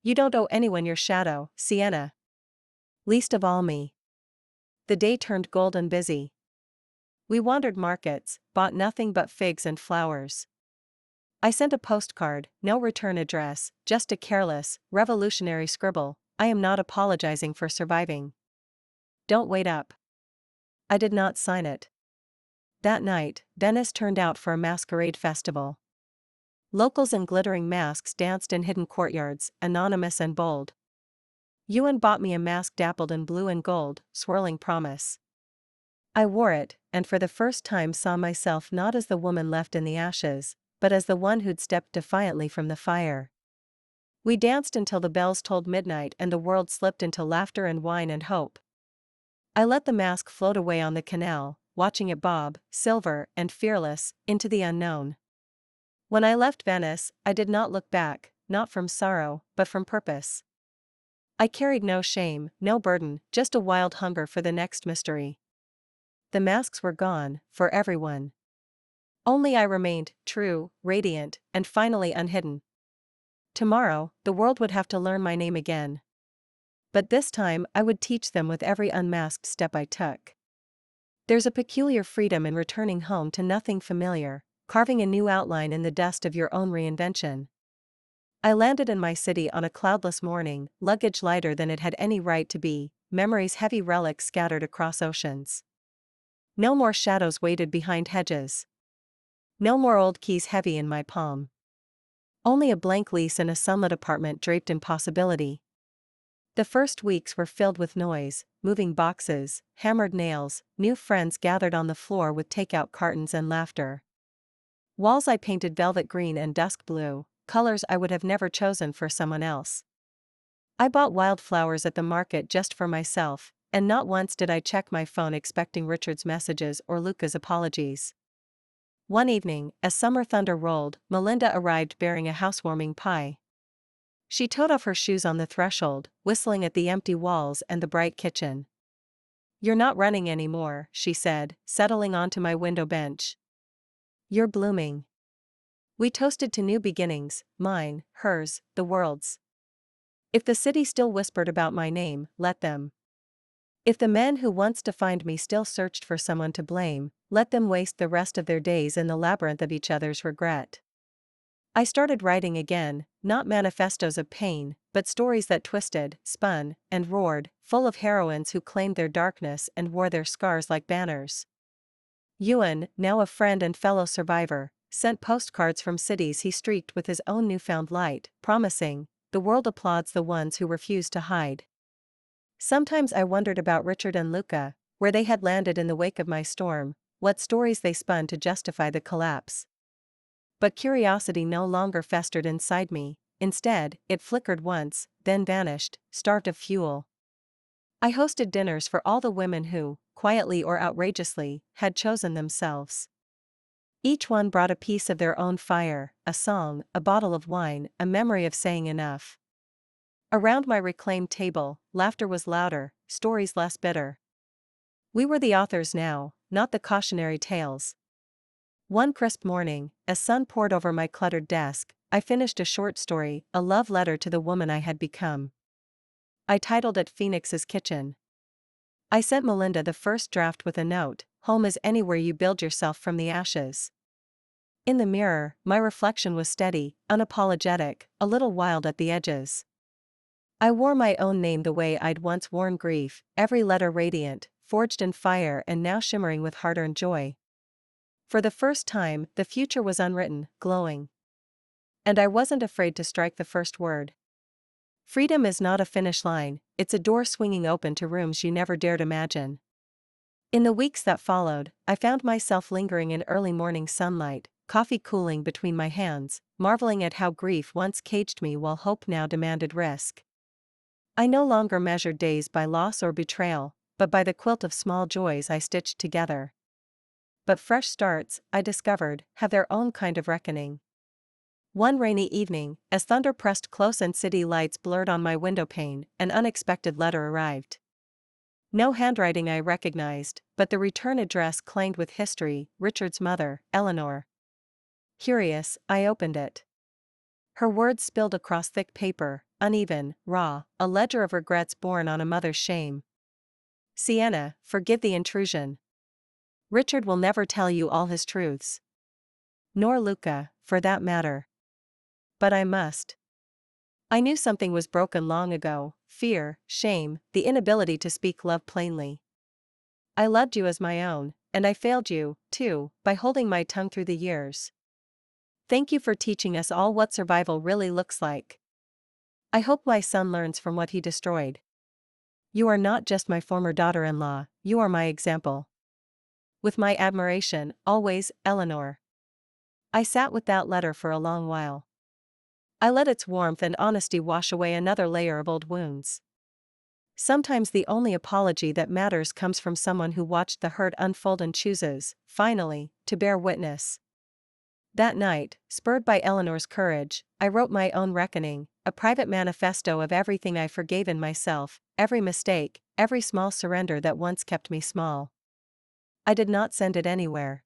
You don't owe anyone your shadow, Sienna. Least of all me. The day turned gold and busy. We wandered markets, bought nothing but figs and flowers. I sent a postcard, no return address, just a careless, revolutionary scribble. I am not apologizing for surviving. Don't wait up. I did not sign it. That night, Venice turned out for a masquerade festival. Locals in glittering masks danced in hidden courtyards, anonymous and bold. Ewan bought me a mask dappled in blue and gold, swirling promise. I wore it, and for the first time saw myself not as the woman left in the ashes, but as the one who'd stepped defiantly from the fire. We danced until the bells tolled midnight and the world slipped into laughter and wine and hope. I let the mask float away on the canal, watching it bob, silver and fearless, into the unknown. When I left Venice, I did not look back, not from sorrow, but from purpose. I carried no shame, no burden, just a wild hunger for the next mystery. The masks were gone, for everyone. Only I remained, true, radiant, and finally unhidden. Tomorrow, the world would have to learn my name again. But this time I would teach them with every unmasked step I took. There's a peculiar freedom in returning home to nothing familiar, carving a new outline in the dust of your own reinvention. I landed in my city on a cloudless morning, luggage lighter than it had any right to be, memories heavy relics scattered across oceans. No more shadows waited behind hedges. No more old keys heavy in my palm. Only a blank lease in a sunlit apartment draped in possibility. The first weeks were filled with noise, moving boxes, hammered nails, new friends gathered on the floor with takeout cartons and laughter. Walls I painted velvet green and dusk blue, colors I would have never chosen for someone else. I bought wildflowers at the market just for myself, and not once did I check my phone expecting Richard's messages or Luca's apologies. One evening, as summer thunder rolled, Melinda arrived bearing a housewarming pie. She toed off her shoes on the threshold, whistling at the empty walls and the bright kitchen. "You're not running anymore," she said, settling onto my window bench. "You're blooming." We toasted to new beginnings, mine, hers, the world's. If the city still whispered about my name, let them. If the men who once defined me still searched for someone to blame, let them waste the rest of their days in the labyrinth of each other's regret. I started writing again, not manifestos of pain, but stories that twisted, spun, and roared, full of heroines who claimed their darkness and wore their scars like banners. Ewan, now a friend and fellow survivor, sent postcards from cities he streaked with his own newfound light, promising, "The world applauds the ones who refuse to hide." Sometimes I wondered about Richard and Luca, where they had landed in the wake of my storm, what stories they spun to justify the collapse. But curiosity no longer festered inside me, instead, it flickered once, then vanished, starved of fuel. I hosted dinners for all the women who, quietly or outrageously, had chosen themselves. Each one brought a piece of their own fire, a song, a bottle of wine, a memory of saying enough. Around my reclaimed table, laughter was louder, stories less bitter. We were the authors now, not the cautionary tales. One crisp morning, as sun poured over my cluttered desk, I finished a short story, a love letter to the woman I had become. I titled it Phoenix's Kitchen. I sent Melinda the first draft with a note: "Home is anywhere you build yourself from the ashes." In the mirror, my reflection was steady, unapologetic, a little wild at the edges. I wore my own name the way I'd once worn grief, every letter radiant, forged in fire and now shimmering with hard-earned joy. For the first time, the future was unwritten, glowing. And I wasn't afraid to strike the first word. Freedom is not a finish line, it's a door swinging open to rooms you never dared imagine. In the weeks that followed, I found myself lingering in early morning sunlight, coffee cooling between my hands, marveling at how grief once caged me while hope now demanded risk. I no longer measured days by loss or betrayal, but by the quilt of small joys I stitched together. But fresh starts, I discovered, have their own kind of reckoning. One rainy evening, as thunder pressed close and city lights blurred on my windowpane, an unexpected letter arrived. No handwriting I recognized, but the return address clanged with history: Richard's mother, Eleanor. Curious, I opened it. Her words spilled across thick paper, uneven, raw, a ledger of regrets borne on a mother's shame. Sienna, forgive the intrusion. Richard will never tell you all his truths. Nor Luca, for that matter. But I must. I knew something was broken long ago: fear, shame, the inability to speak love plainly. I loved you as my own, and I failed you, too, by holding my tongue through the years. Thank you for teaching us all what survival really looks like. I hope my son learns from what he destroyed. You are not just my former daughter-in-law, you are my example. With my admiration, always, Eleanor. I sat with that letter for a long while. I let its warmth and honesty wash away another layer of old wounds. Sometimes the only apology that matters comes from someone who watched the hurt unfold and chooses, finally, to bear witness. That night, spurred by Eleanor's courage, I wrote my own reckoning, a private manifesto of everything I forgave in myself, every mistake, every small surrender that once kept me small. I did not send it anywhere.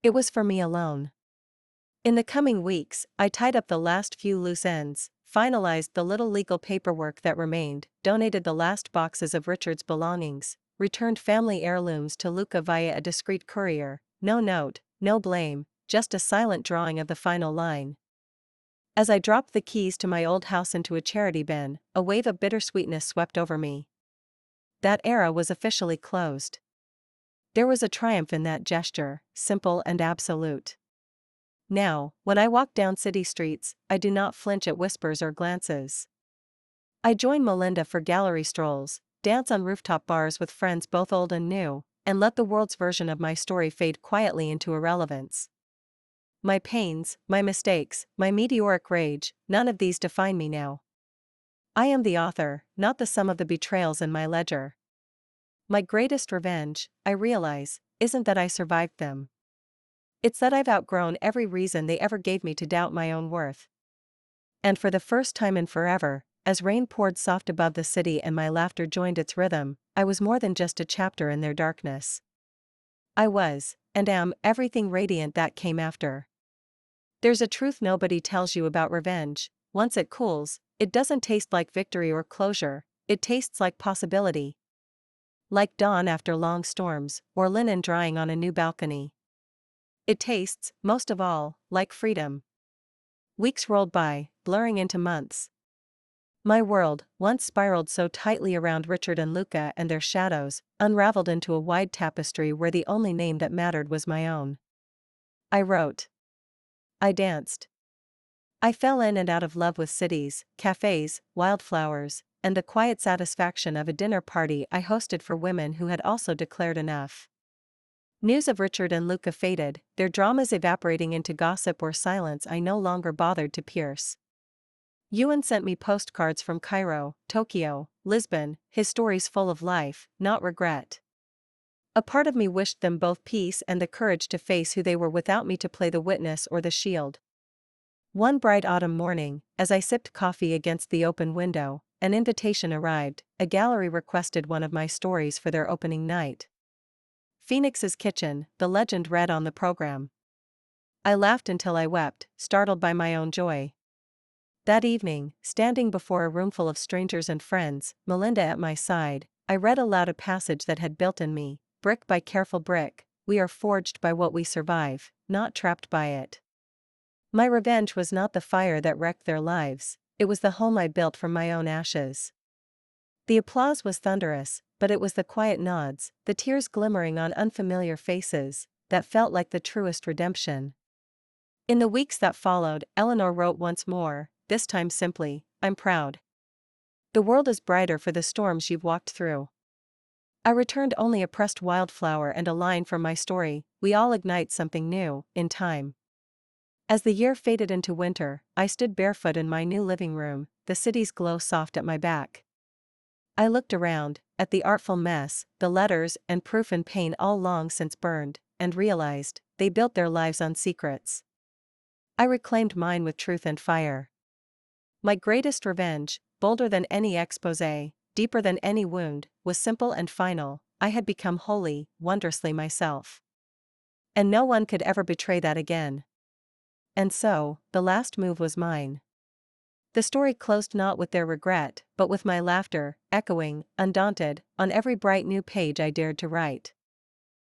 It was for me alone. In the coming weeks, I tied up the last few loose ends, finalized the little legal paperwork that remained, donated the last boxes of Richard's belongings, returned family heirlooms to Luca via a discreet courier. No note, no blame, just a silent drawing of the final line. As I dropped the keys to my old house into a charity bin, a wave of bittersweetness swept over me. That era was officially closed. There was a triumph in that gesture, simple and absolute. Now, when I walk down city streets, I do not flinch at whispers or glances. I join Melinda for gallery strolls, dance on rooftop bars with friends both old and new, and let the world's version of my story fade quietly into irrelevance. My pains, my mistakes, my meteoric rage, none of these define me now. I am the author, not the sum of the betrayals in my ledger. My greatest revenge, I realize, isn't that I survived them. It's that I've outgrown every reason they ever gave me to doubt my own worth. And for the first time in forever, as rain poured soft above the city and my laughter joined its rhythm, I was more than just a chapter in their darkness. I was, and am, everything radiant that came after. There's a truth nobody tells you about revenge: once it cools, it doesn't taste like victory or closure, it tastes like possibility. Like dawn after long storms, or linen drying on a new balcony. It tastes, most of all, like freedom. Weeks rolled by, blurring into months. My world, once spiraled so tightly around Richard and Luca and their shadows, unraveled into a wide tapestry where the only name that mattered was my own. I wrote. I danced. I fell in and out of love with cities, cafes, wildflowers, and the quiet satisfaction of a dinner party I hosted for women who had also declared enough. News of Richard and Luca faded, their dramas evaporating into gossip or silence I no longer bothered to pierce. Ewan sent me postcards from Cairo, Tokyo, Lisbon, his stories full of life, not regret. A part of me wished them both peace and the courage to face who they were without me to play the witness or the shield. One bright autumn morning, as I sipped coffee against the open window, an invitation arrived. A gallery requested one of my stories for their opening night. Phoenix's Kitchen, the legend read on the program. I laughed until I wept, startled by my own joy. That evening, standing before a roomful of strangers and friends, Melinda at my side, I read aloud a passage that had built in me: brick by careful brick, we are forged by what we survive, not trapped by it. My revenge was not the fire that wrecked their lives, it was the home I built from my own ashes. The applause was thunderous, but it was the quiet nods, the tears glimmering on unfamiliar faces, that felt like the truest redemption. In the weeks that followed, Eleanor wrote once more, this time simply: I'm proud. The world is brighter for the storms you've walked through. I returned only a pressed wildflower and a line from my story, we all ignite something new, in time. As the year faded into winter, I stood barefoot in my new living room, the city's glow soft at my back. I looked around, at the artful mess, the letters and proof and pain all long since burned, and realized, they built their lives on secrets. I reclaimed mine with truth and fire. My greatest revenge, bolder than any exposé, deeper than any wound, was simple and final. I had become wholly, wondrously myself. And no one could ever betray that again. And so, the last move was mine. The story closed not with their regret, but with my laughter, echoing, undaunted, on every bright new page I dared to write.